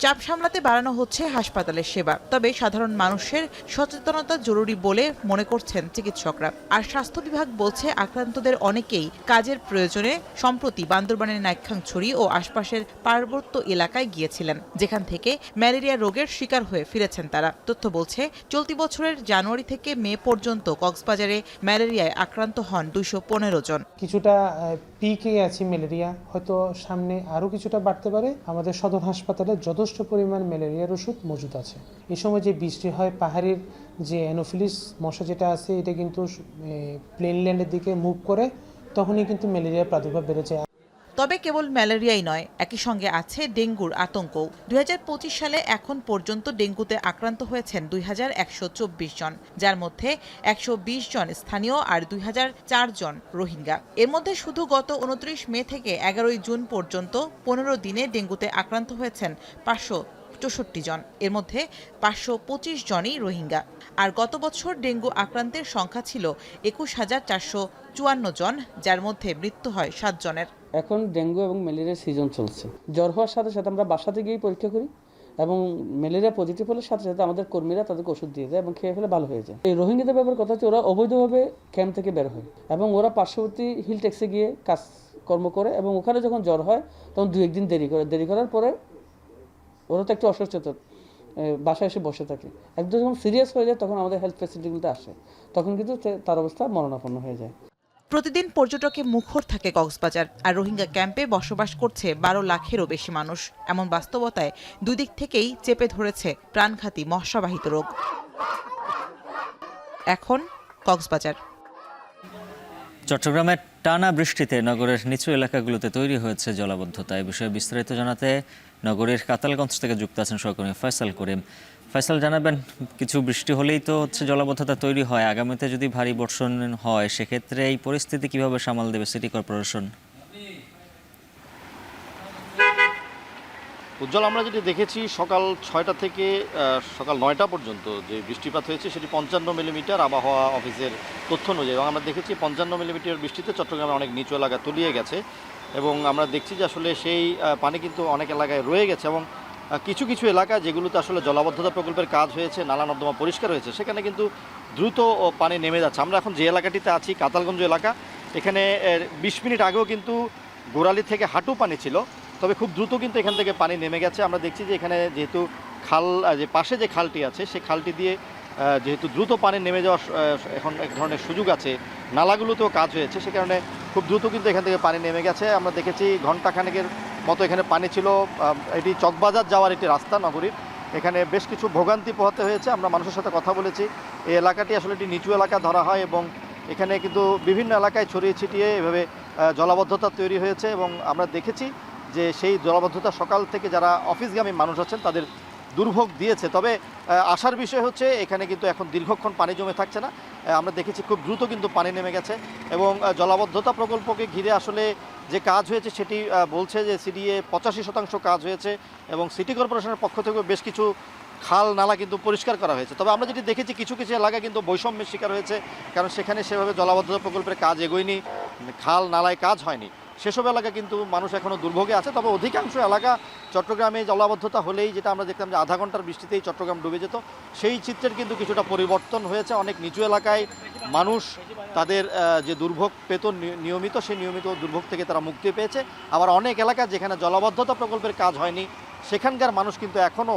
চাপ সামলাতে বাড়ানো হচ্ছে হাসপাতালের সেবা, তবে সাধারণ মানুষের সচেতনতা জরুরি বলে মনে করছেন চিকিৎসকরা। আর স্বাস্থ্য বিভাগ বলছে আক্রান্তদের অনেকেই কাজের প্রয়োজনে সম্প্রতি বান্দরবানের নাইক্ষ্যংছড়ি ও আশপাশের পার্বত্য এলাকায় গিয়েছিলেন, যেখান থেকে ম্যালেরিয়া রোগের শিকার হয়ে ফিরেছেন তারা। তথ্য বলছে চলতি বছরের জানুয়ারি থেকে মে পর্যন্ত কক্সবাজারে ম্যালেরিয়ায় আক্রান্ত হন 215 জন। কিছুটা পিকে আছে ম্যালেরিয়া, হয়তো সামনে আরও কিছুটা বাড়তে পারে। আমাদের সদর হাসপাতালে যথেষ্ট পরিমাণ ম্যালেরিয়ার ওষুধ মজুদ আছে। এই সময় যে বৃষ্টি হয়, পাহাড়ের যে অ্যানোফিলিস মশা যেটা আছে এটা কিন্তু প্লেনল্যান্ডের দিকে মুভ করে, তখনই কিন্তু ম্যালেরিয়ার প্রাদুর্ভাব বেড়ে যায়। তবে কেবল ম্যালেরিয়াই নয়, একই সঙ্গে আছে ডেঙ্গুর আতঙ্ক। 2025 সালে এখন পর্যন্ত ডেঙ্গুতে আক্রান্ত হয়েছেন 2124 জন, যার মধ্যে 120 জন স্থানীয় আর 2004 জন রোহিঙ্গা। এর মধ্যে শুধু গত 29 মে থেকে 11 জুন পর্যন্ত 15 দিনে ডেঙ্গুতে আক্রান্ত হয়েছেন 564 জন, এর মধ্যে 525 জনই রোহিঙ্গা। আর গত বছর ডেঙ্গু আক্রান্তের সংখ্যা ছিল 21,454 জন, যার মধ্যে মৃত্যু হয় 7 জনের। এখন ডেঙ্গু এবং ম্যালেরিয়ার সিজন চলছে। জ্বর হওয়ার সাথে সাথে আমরা বাসাতে গিয়েই পরীক্ষা করি এবং ম্যালেরিয়া পজিটিভ হলে সাথে সাথে আমাদের কর্মীরা তাদেরকে ওষুধ দিয়ে দেয় এবং খেয়ে ফেলে ভালো হয়ে যায়। এই রোহিঙ্গাদের ব্যাপারে কথা হচ্ছে ওরা অবৈধভাবে ক্যাম্প থেকে বের হয় এবং ওরা পার্শ্ববর্তী হিল ট্যাক্সে গিয়ে কাজকর্ম করে এবং ওখানে যখন জ্বর হয় তখন 2-1 দিন দেরি করার পরে ওরা তো একটু অসচেতন, বাসায় এসে বসে থাকে। একদম যখন সিরিয়াস হয়ে যায় তখন আমাদের হেলথ ফ্যাসিলিটিগুলোতে আসে, তখন কিন্তু তার অবস্থা মরণাপন্ন হয়ে যায়। প্রতিদিন পর্যটকে মুখর থাকে কক্সবাজার, আর রোহিঙ্গা ক্যাম্পে বসবাস করছে 12 লাখেরও বেশি মানুষ। এমন বাস্তবতায় দুই দিক থেকেই চেপে ধরেছে প্রাণঘাতী মশাবাহিত রোগ। এখন কক্সবাজার। চট্টগ্রামের টানা বৃষ্টিতে নগরের নিচু এলাকাগুলোতে তৈরি হয়েছে জলাবদ্ধতা। এই বিষয়ে বিস্তারিত জানাতে নগরের কাতালগঞ্জ থেকে যুক্ত আছেন সহকর্মী ফয়সাল করিম। ফয়সাল, জানাবেন, কিছু বৃষ্টি হলেই তো জলাবদ্ধতা তৈরি হয়, আগামীতে যদি ভারী বর্ষণ হয় সেক্ষেত্রে এই পরিস্থিতি কিভাবে সামাল দেবে সিটি কর্পোরেশন? উজ্জ্বল, আমরা যেটি দেখেছি সকাল 6টা থেকে সকাল 9টা পর্যন্ত যে বৃষ্টিপাত হয়েছে সেটি 55 মিলিমিটার আবহাওয়া অফিসের তথ্য অনুযায়ী, এবং আমরা দেখেছি 55 মিলিমিটার বৃষ্টিতে চট্টগ্রামে অনেক নিচু এলাকা তলিয়ে গেছে এবং আমরা দেখছি যে আসলে সেই পানি কিন্তু অনেক এলাকায় রয়ে গেছে এবং কিছু কিছু এলাকা যেগুলোতে আসলে জলাবদ্ধতা প্রকল্পের কাজ হয়েছে, নালা নর্দমা পরিষ্কার হয়েছে, সেখানে কিন্তু দ্রুত পানি নেমে যাচ্ছে। আমরা এখন যে এলাকাটিতে আছি কাতালগঞ্জ এলাকা, এখানে 20 মিনিট আগেও কিন্তু গোড়ালি থেকে হাঁটু পানি ছিল, তবে খুব দ্রুত কিন্তু এখান থেকে পানি নেমে গেছে। আমরা দেখছি যে এখানে যেহেতু খাল, যে পাশে যে খালটি আছে সেই খালটি দিয়ে যেহেতু দ্রুত পানি নেমে যাওয়ার এখন এক ধরনের সুযোগ আছে, নালাগুলোতেও কাজ হয়েছে, সে কারণে খুব দ্রুত কিন্তু এখান থেকে পানি নেমে গেছে। আমরা দেখেছি ঘণ্টাখানেকের মতো এখানে পানি ছিল। এটি চকবাজার যাওয়ার একটি রাস্তা নগরীর, এখানে বেশ কিছু ভোগান্তি পোহাতে হয়েছে। আমরা মানুষের সাথে কথা বলেছি, এই এলাকাটি আসলে একটি নিচু এলাকা ধরা হয় এবং এখানে কিন্তু বিভিন্ন এলাকায় ছড়িয়ে ছিটিয়ে এভাবে জলাবদ্ধতা তৈরি হয়েছে এবং আমরা দেখেছি যে সেই জলাবদ্ধতা সকাল থেকে যারা অফিসগামী মানুষ আছেন তাদের দুর্ভোগ দিয়েছে। তবে আশার বিষয় হচ্ছে এখানে কিন্তু এখন দীর্ঘক্ষণ পানি জমে থাকছে না। আমরা দেখেছি খুব দ্রুত কিন্তু পানি নেমে গেছে এবং জলাবদ্ধতা প্রকল্পকে ঘিরে আসলে যে কাজ হয়েছে সেটি বলছে যে সিডিএ 85% কাজ হয়েছে এবং সিটি কর্পোরেশনের পক্ষ থেকে বেশ কিছু খাল নালা কিন্তু পরিষ্কার করা হয়েছে। তবে আমরা যেটি দেখেছি কিছু কিছু এলাকা কিন্তু বৈষম্যের শিকার হয়েছে, কারণ সেখানে সেভাবে জলাবদ্ধতা প্রকল্পের কাজ এগোয়নি, খাল নালায় কাজ হয়নি, সেসব এলাকা কিন্তু মানুষ এখনও দুর্ভোগে আছে। তবে অধিকাংশ এলাকা চট্টগ্রামে জলাবদ্ধতা হলেই যেটা আমরা দেখতাম যে আধা ঘন্টার বৃষ্টিতেই চট্টগ্রাম ডুবে যেত, সেই চিত্রের কিন্তু কিছুটা পরিবর্তন হয়েছে। অনেক নিচু এলাকায় মানুষ তাদের যে দুর্ভোগ পেত নিয়মিত, সেই নিয়মিত দুর্ভোগ থেকে তারা মুক্তি পেয়েছে। আবার অনেক এলাকা যেখানে জলাবদ্ধতা প্রকল্পের কাজ হয়নি সেখানকার মানুষ কিন্তু এখনও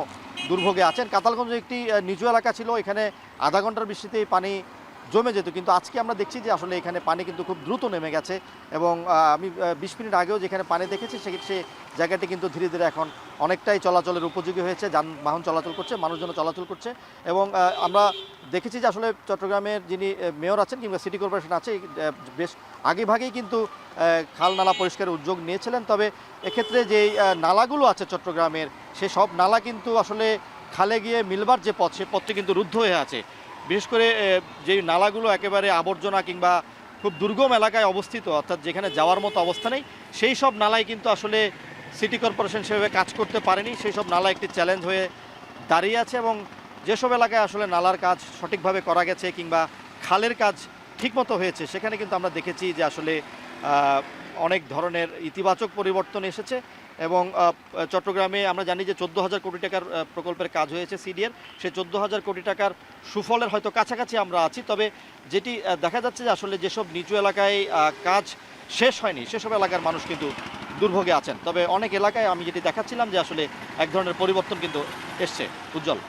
দুর্ভোগে আছেন। কাতালগঞ্জ একটি নিচু এলাকা ছিল, এখানে আধা ঘন্টার বৃষ্টিতেই পানি জমে যেত, কিন্তু আজকে আমরা দেখছি যে আসলে এখানে পানি কিন্তু খুব দ্রুত নেমে গেছে এবং আমি 20 মিনিট আগেও যেখানে পানি দেখেছি সে জায়গাটি কিন্তু ধীরে ধীরে এখন অনেকটাই চলাচলের উপযোগী হয়েছে, যানবাহন চলাচল করছে, মানুষজন চলাচল করছে এবং আমরা দেখেছি যে আসলে চট্টগ্রামের যিনি মেয়র আছেন কিংবা সিটি কর্পোরেশন আছে বেশ আগেভাগেই কিন্তু খাল নালা পরিষ্কারের উদ্যোগ নিয়েছিলেন। তবে এক্ষেত্রে যেই নালাগুলো আছে চট্টগ্রামের, সে সব নালা কিন্তু আসলে খালে গিয়ে মিলবার যে পথ, সে পথটি কিন্তু রুদ্ধ হয়ে আছে। বিশেষ করে যেই নালাগুলো একেবারে আবর্জনা কিংবা খুব দুর্গম এলাকায় অবস্থিত, অর্থাৎ যেখানে যাওয়ার মতো অবস্থা নেই, সেই সব নালায় কিন্তু আসলে সিটি কর্পোরেশন সেভাবে কাজ করতে পারেনি। সেই সব নালা একটি চ্যালেঞ্জ হয়ে দাঁড়িয়ে আছে এবং যেসব এলাকায় আসলে নালার কাজ সঠিকভাবে করা গেছে কিংবা খালের কাজ ঠিকমতো হয়েছে সেখানে কিন্তু আমরা দেখেছি যে আসলে অনেক ধরনের ইতিবাচক পরিবর্তন এসেছে এবং চট্টগ্রামে আমরা জানি যে 14,000 কোটি টাকার প্রকল্পের কাজ হয়েছে সিডিএর। সেই 14,000 কোটি টাকার সুফলের হয়তো কাছাকাছি আমরা আছি, তবে যেটি দেখা যাচ্ছে যে আসলে যেসব নিচু এলাকায় কাজ শেষ হয়নি সেসব এলাকার মানুষ কিন্তু দুর্ভোগে আছেন। তবে অনেক এলাকায় আমি যেটি দেখাচ্ছিলাম যে আসলে এক ধরনের পরিবর্তন কিন্তু এসছে। উজ্জ্বল।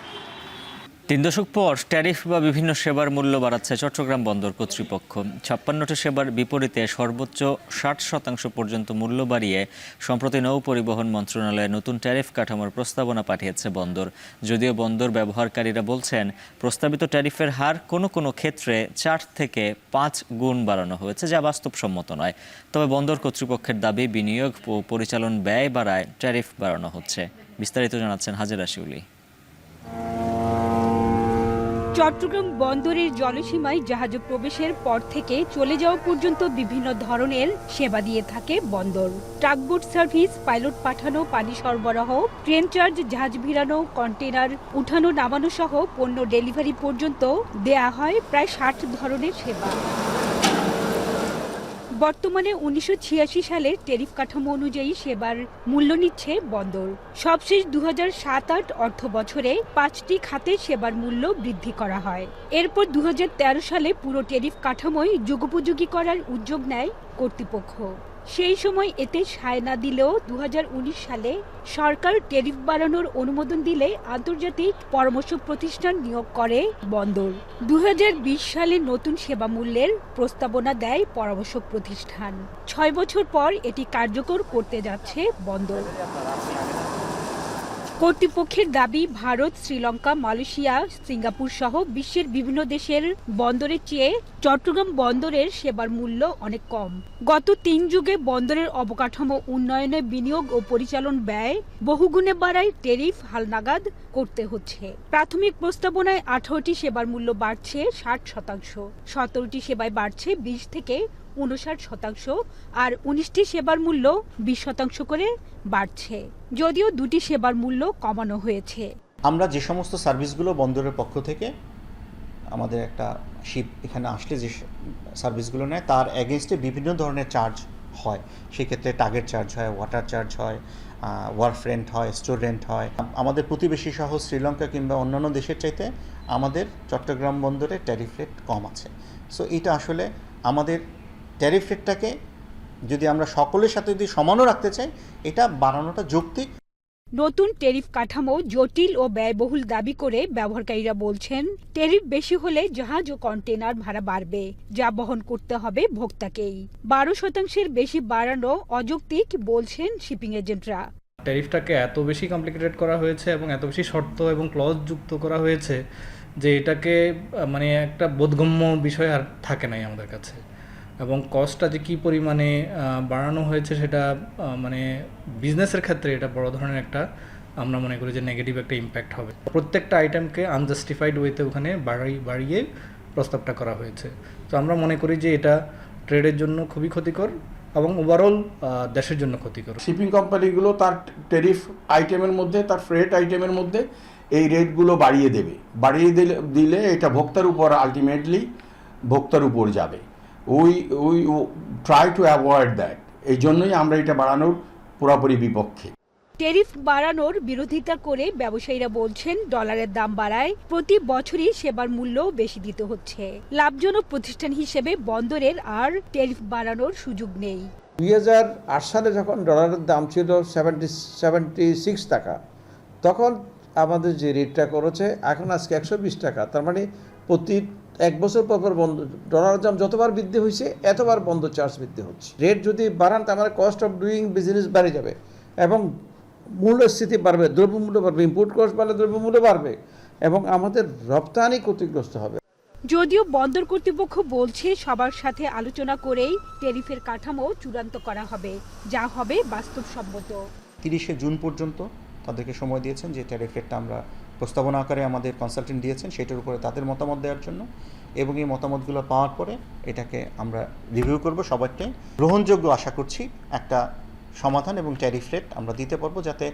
3 দশক পর ট্যারিফ বা বিভিন্ন সেবার মূল্য বাড়াচ্ছে চট্টগ্রাম বন্দর কর্তৃপক্ষ। 56টি সেবার বিপরীতে সর্বোচ্চ 60% পর্যন্ত মূল্য বাড়িয়ে সম্প্রতি নৌ পরিবহন মন্ত্রণালয়ে নতুন ট্যারিফ কাঠামোর প্রস্তাবনা পাঠিয়েছে বন্দর। যদিও বন্দর ব্যবহারকারীরা বলছেন প্রস্তাবিত ট্যারিফের হার কোনো ক্ষেত্রে 4 থেকে 5 গুণ বাড়ানো হয়েছে, যা বাস্তবসম্মত নয়। তবে বন্দর কর্তৃপক্ষের দাবি বিনিয়োগ ও পরিচালন ব্যয় বাড়ায় ট্যারিফ বাড়ানো হচ্ছে। বিস্তারিত জানাচ্ছেন হাজেরা শিউলি। চট্টগ্রাম বন্দরের জলসীমায় জাহাজ প্রবেশের পর থেকে চলে যাওয়া পর্যন্ত বিভিন্ন ধরনের সেবা দিয়ে থাকে বন্দর। ট্রাকবোট সার্ভিস, পাইলট পাঠানো, পানি সরবরাহ, ট্রেন চার্জ, জাহাজ ভিড়ানো, কন্টেনার উঠানো নামানো সহ পণ্য ডেলিভারি পর্যন্ত দেয়া হয় প্রায় 60 ধরনের সেবা। বর্তমানে 1986 সালের ট্যারিফ কাঠামো অনুযায়ী সেবার মূল্য নিচ্ছে বন্দর। সবশেষ 2007-08 অর্থ বছরে 5টি খাতে সেবার মূল্য বৃদ্ধি করা হয়। এরপর 2013 সালে পুরো ট্যারিফ কাঠামোই যুগোপযোগী করার উদ্যোগ নেয় কর্তৃপক্ষ। সেই সময় এতে সায় না দিলেও 2019 সালে সরকার ট্যারিফ বাড়ানোর অনুমোদন দিলে আন্তর্জাতিক পরামর্শ প্রতিষ্ঠান নিয়োগ করে বন্দর। 2020 সালে নতুন সেবা মূল্যের প্রস্তাবনা দেয় পরামর্শক প্রতিষ্ঠান। 6 বছর পর এটি কার্যকর করতে যাচ্ছে বন্দর। কর্তৃপক্ষের দাবি, ভারত, শ্রীলঙ্কা, মালয়েশিয়া, সিঙ্গাপুর সহ বিশ্বের বিভিন্ন দেশের বন্দরের চেয়ে চট্টগ্রাম বন্দরের সেবার মূল্য অনেক কম। গত 3 যুগে বন্দরের অবকাঠামো উন্নয়নে বিনিয়োগ ও পরিচালন ব্যয় বহুগুণে বাড়ায় ট্যারিফ হালনাগাদ করতে হচ্ছে। প্রাথমিক প্রস্তাবনায় 18টি সেবার মূল্য বাড়ছে 60%, 17টি সেবায় বাড়ছে 20 থেকে 59%, আর 19টি সেবার মূল্য 20% করে বাড়ছে। যদিও 2টি সেবার মূল্য কমানো হয়েছে। আমরা যে সমস্ত সার্ভিসগুলো বন্দরের পক্ষ থেকে আমাদের একটা শিপ এখানে আসলে যে সার্ভিসগুলো নেয় তার এগেনস্টে বিভিন্ন ধরনের চার্জ হয়। সেক্ষেত্রে টার্গেট চার্জ হয়, ওয়াটার চার্জ হয়, ওয়ার্ফ রেন্ট হয়, স্টোর রেন্ট হয়। আমাদের প্রতিবেশী সহ শ্রীলঙ্কা কিংবা অন্যান্য দেশের চাইতে আমাদের চট্টগ্রাম বন্দরে ট্যারিফ রেট কম আছে। সো এটা আসলে আমাদের ট্যারিফ রেটটাকে যদি আমরা সকলের সাথে যদি সমানও রাখতে চাই, এটা বাড়ানোটা যৌক্তিক। নতুন ট্যারিফ কাঠামো জটিল ও ব্যয়বহুল দাবি করে ব্যবহারকারীরা বলছেন, ট্যারিফ বেশি হলে জাহাজ ও কন্টেনার ভাড়া বাড়বে, যা বহন করতে হবে ভোক্তাকেই। 12% বেশি বাড়ানো অযৌক্তিক বলছেন শিপিং এজেন্টরা। ট্যারিফটাকে এত বেশি কমপ্লিকেটেড করা হয়েছে এবং এত বেশি শর্ত এবং ক্লজ যুক্ত করা হয়েছে যে এটাকে মানে একটা বোধগম্য বিষয় আর থাকে নাই আমাদের কাছে। এবং কস্টটা যে কী পরিমাণে বাড়ানো হয়েছে সেটা মানে বিজনেসের ক্ষেত্রে এটা বড় ধরনের একটা আমরা মনে করি যে নেগেটিভ একটা ইম্প্যাক্ট হবে। প্রত্যেকটা আইটেমকে আনজাস্টিফাইড ওয়েতে ওখানে বাড়িয়ে প্রস্তাবটা করা হয়েছে। তো আমরা মনে করি যে এটা ট্রেডের জন্য খুবই ক্ষতিকর এবং ওভারঅল দেশের জন্য ক্ষতিকর। শিপিং কোম্পানিগুলো তার ট্যারিফ আইটেমের মধ্যে, তার ফ্রেট আইটেমের মধ্যে এই রেটগুলো বাড়িয়ে দেবে। বাড়িয়ে দিলে এটা ভোক্তার উপর আলটিমেটলি ভোক্তার উপর যাবে। We try to avoid that. এই জন্যই আমরা এটা বাড়ানোর পুরোপুরি বিপক্ষে। ট্যারিফ বাড়ানোর বিরোধিতা করে ব্যবসায়ীরা বলছেন, ডলারের দাম বাড়ায় প্রতি বছরই সেবার মূল্য বেশি দিতে হচ্ছে। লাভজনক প্রতিষ্ঠান হিসেবে বন্দরের আর ট্যারিফ বাড়ানোর সুযোগ নেই। 2008 সালে যখন ডলারের দাম ছিল 76 টাকা, তখন আমাদের যে রেটটা করেছে এখন আজকে 120 টাকা। তার মানে প্রতি 1 বছর পর বন্ধ ডলারের দাম যতবার বৃদ্ধি হয়েছে এতবার বন্ধ চার্জ বৃদ্ধি হচ্ছে। রেট যদি বাড়ান তার মানে কস্ট অফ ডুইং বিজনেস বেড়ে যাবে এবং মূল্যস্ফীতি বাড়বে, দ্রব্যমূল্য বাড়বে, ইম্পোর্ট কস্ট বাড়লে দ্রব্যমূল্য বাড়বে এবং আমাদের রপ্তানি ক্ষতিগ্রস্ত হবে। যদিও বন্দর কর্তৃপক্ষ বলছে সবার সাথে আলোচনা করেই ট্যারিফের কাঠামো চূড়ান্ত করা হবে, যা হবে বাস্তবসম্মত। 30শে জুন পর্যন্ত তাদেরকে সময় দিয়েছেন যে ট্যারিফ রেটটা আমরা প্রস্তাবনা আকারে আমাদের কনসালটেন্ট দিয়েছেন সেটার উপরে তাদের মতামত দেওয়ার জন্য, এবং এই মতামতগুলো পাওয়ার পরে এটাকে আমরা রিভিউ করব। সবাইকে গ্রহণযোগ্য আশা করছি একটা সমাধান এবং ট্যারিফ রেট আমরা দিতে পারবো, যাতে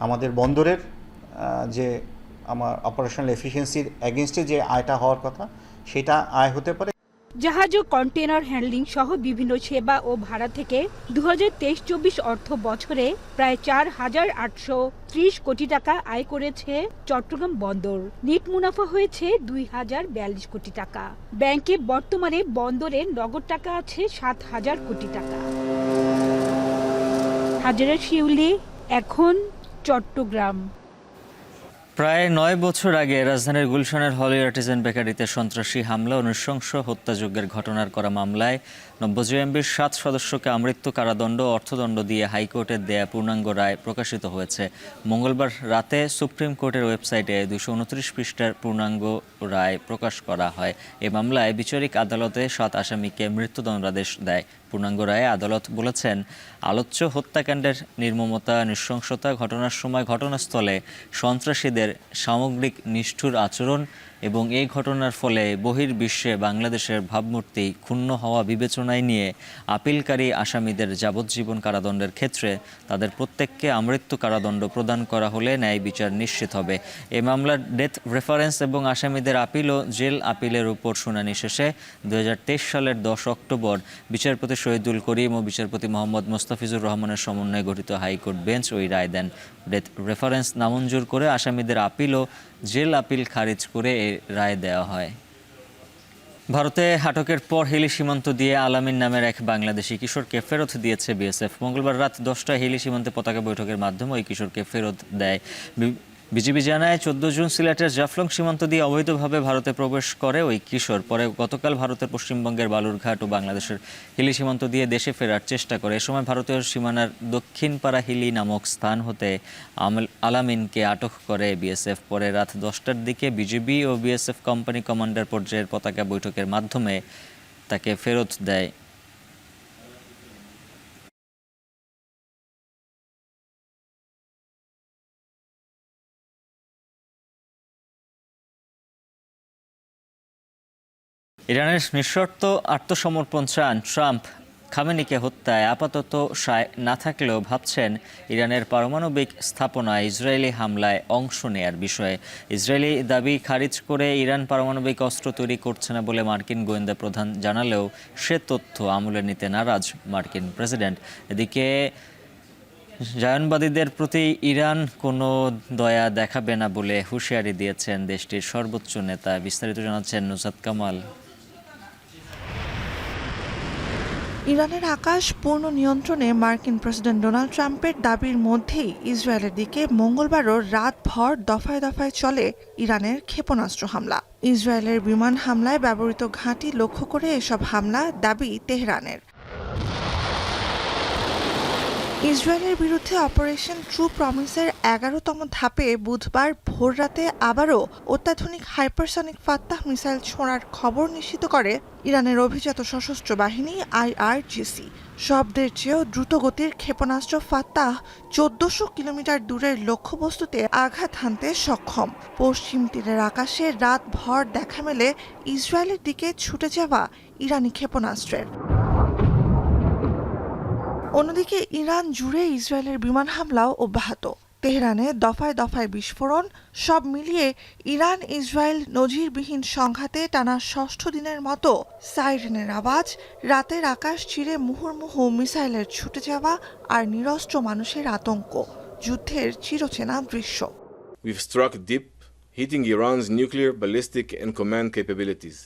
আমাদের বন্দরের যে আমার অপারেশনাল এফিসিয়েন্সির এগেনস্টে যে আয়টা হওয়ার কথা সেটা আয় হতে পারে। জাহাজ ও কন্টেনার হ্যান্ডলিং সহ বিভিন্ন সেবা ও ভাড়া থেকে 2023-24 অর্থ বছরে প্রায় 4,830 কোটি টাকা আয় করেছে চট্টগ্রাম বন্দর। নেট মুনাফা হয়েছে 2,042 কোটি টাকা। ব্যাংকে বর্তমানে বন্দরে নগদ টাকা আছে 7,000 কোটি টাকা। হাজারা শিউলি, এখন চট্টগ্রাম। প্রায় 9 বছর আগে রাজধানীর গুলশানের হলি আর্টিজান বেকারিতে সন্ত্রাসী হামলা ও নৃশংস হত্যাযজ্ঞের ঘটনার করা মামলায় নব্যজেএমবির 7 সদস্যকে আমৃত্যু কারাদণ্ড ও অর্থদণ্ড দিয়ে হাইকোর্টের দেয়া পূর্ণাঙ্গ রায় প্রকাশিত হয়েছে। মঙ্গলবার রাতে সুপ্রিম কোর্টের ওয়েবসাইটে 229 পৃষ্ঠার পূর্ণাঙ্গ রায় প্রকাশ করা হয়। এই মামলায় বিচারিক আদালতে 7 আসামিকে মৃত্যুদণ্ডাদেশ দেয়। পূর্ণাঙ্গ রায়ে আদালত বলেছেন, আলোচ্য হত্যাকাণ্ডের নির্মমতা, নৃশংসতা, ঘটনার সময় ঘটনাস্থলে সন্ত্রাসীদের সামগ্রিক নিষ্ঠুর আচরণ এবং এই ঘটনার ফলে বহির্বিশ্বে বাংলাদেশের ভাবমূর্তি ক্ষুণ্ণ হওয়া বিবেচনায় নিয়ে আপিলকারী আসামিদের যাবজ্জীবন কারাদণ্ডের ক্ষেত্রে তাদের প্রত্যেককে আমৃত্যু কারাদণ্ড প্রদান করা হলে ন্যায় বিচার নিশ্চিত হবে। এই মামলার ডেথ রেফারেন্স এবং আসামিদের আপিল ও জেল আপিলের উপর শুনানি শেষে 2023 সালের 10 অক্টোবর বিচারপতি শহীদুল করিম ও বিচারপতি মোহাম্মদ মোস্তাফিজুর রহমানের সমন্বয়ে গঠিত হাইকোর্ট বেঞ্চ ওই রায় দেন। ডেথ রেফারেন্স নামঞ্জুর করে আসামিদের আপিল ও জেল আপিল খারিজ করে এই রায় দেওয়া হয়। ভারতে আটকের পর হিলি সীমান্ত দিয়ে আলামিন নামের এক বাংলাদেশি কিশোরকে ফেরত দিয়েছে বিএসএফ। মঙ্গলবার রাত 10টায় হিলি সীমান্তে পতাকা বৈঠকের মাধ্যমে ওই কিশোরকে ফেরত দেয়। বিজিবি জানায়, 14 জুন সিলেটের জাফলং সীমান্ত দিয়ে অবৈধভাবে ভারতে প্রবেশ করে ওই কিশোর। পরে গতকাল ভারতের পশ্চিমবঙ্গের বালুরঘাট ও বাংলাদেশের হিলি সীমান্ত দিয়ে দেশে ফেরার চেষ্টা করে। এ সময় ভারতীয় সীমানার দক্ষিণপাড়া হিলি নামক স্থান হতে আলামিনকে আটক করে বিএসএফ। পরে রাত 10টার দিকে বিজিবি ও বিএসএফ কোম্পানি কমান্ডার পর্যায়ের পতাকা বৈঠকের মাধ্যমে তাকে ফেরত দেয়। ইরানের নিঃশর্ত আত্মসমর্পণ চান ট্রাম্প। খামেনিকে হত্যায় আপাতত সায় না থাকলেও ভাবছেন ইরানের পারমাণবিক স্থাপনায় ইসরায়েলি হামলায় অংশ নেয়ার বিষয়ে। ইসরায়েলি দাবি খারিজ করে ইরান পারমাণবিক অস্ত্র তৈরি করছে না বলে মার্কিন গোয়েন্দা প্রধান জানালেও সে তথ্য আমলে নিতে নারাজ মার্কিন প্রেসিডেন্ট। এদিকে জায়নবাদীদের প্রতি ইরান কোনো দয়া দেখাবে না বলে হুঁশিয়ারি দিয়েছেন দেশটির সর্বোচ্চ নেতা। বিস্তারিত জানাচ্ছেন নুসরাত কামাল। ইরানের আকাশ পূর্ণ নিয়ন্ত্রণে মার্কিন প্রেসিডেন্ট ডোনাল্ড ট্রাম্পের দাবির মধ্যেই ইসরায়েলের দিকে মঙ্গলবারও রাতভর দফায় দফায় চলে ইরানের ক্ষেপণাস্ত্র হামলা। ইসরায়েলের বিমান হামলায় ব্যবহৃত ঘাঁটি লক্ষ্য করে এসব হামলা দাবি তেহরানের। ইসরায়েলের বিরুদ্ধে অপারেশন ট্রু প্রমিসের 11তম ধাপে বুধবার ভোররাতে আবারও অত্যাধুনিক হাইপারসনিক ফাত্তাহ মিসাইল ছোঁড়ার খবর নিশ্চিত করে ইরানের অভিজাত সশস্ত্র বাহিনী IRGC। শব্দের চেয়েও দ্রুতগতির ক্ষেপণাস্ত্র ফাত্তাহ 1400 কিলোমিটার দূরের লক্ষ্যবস্তুতে আঘাত হানতে সক্ষম। পশ্চিম তীরের আকাশে রাতভর দেখা মেলে ইসরায়েলের দিকে ছুটে যাওয়া ইরানি ক্ষেপণাস্ত্রের। অন্যদিকে ইরান জুড়ে ইসরায়েলের বিমান হামলাও অব্যাহত। তেহরানে দফায় দফায় বিস্ফোরণ। সব মিলিয়ে ইরান ইসরায়েল নজিরবিহীন সংঘাতে টানা 6ষ্ঠ দিনের মতো সাইরেনের আওয়াজ, রাতের আকাশ চিরে মুহুর্মুহু মিসাইলের ছুটে যাওয়া আর নিরস্ত্র মানুষের আতঙ্ক, যুদ্ধের চিরচেনা দৃশ্য। We've struck deep, hitting Iran's nuclear, ballistic and command capabilities.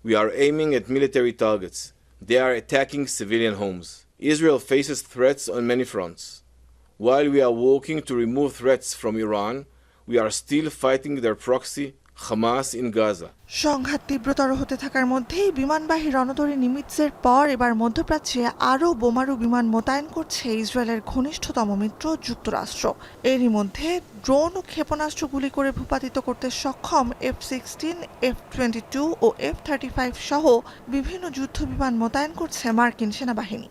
We are aiming at military targets. They are attacking civilian homes. Israel faces threats on many fronts. While we are working to remove threats from Iran, we are still fighting their proxy, Hamas in Gaza. সংঘাত তীব্রতর হতে থাকার মধ্যেই বিমানবাহী রণতরী নিমিৎজের পর এবার মধ্যপ্রাচ্যে আরও বোমারু বিমান মোতায়েন করছে ইসরায়েলের ঘনিষ্ঠতম মিত্র যুক্তরাষ্ট্র। এরই মধ্যে ড্রোন ও ক্ষেপণাস্ত্র গুলি করে ভূপাতিত করতে সক্ষম F-16, F-22 ও F-35 সহ বিভিন্ন যুদ্ধ বিমান মোতায়েন করছে মার্কিন সেনাবাহিনী।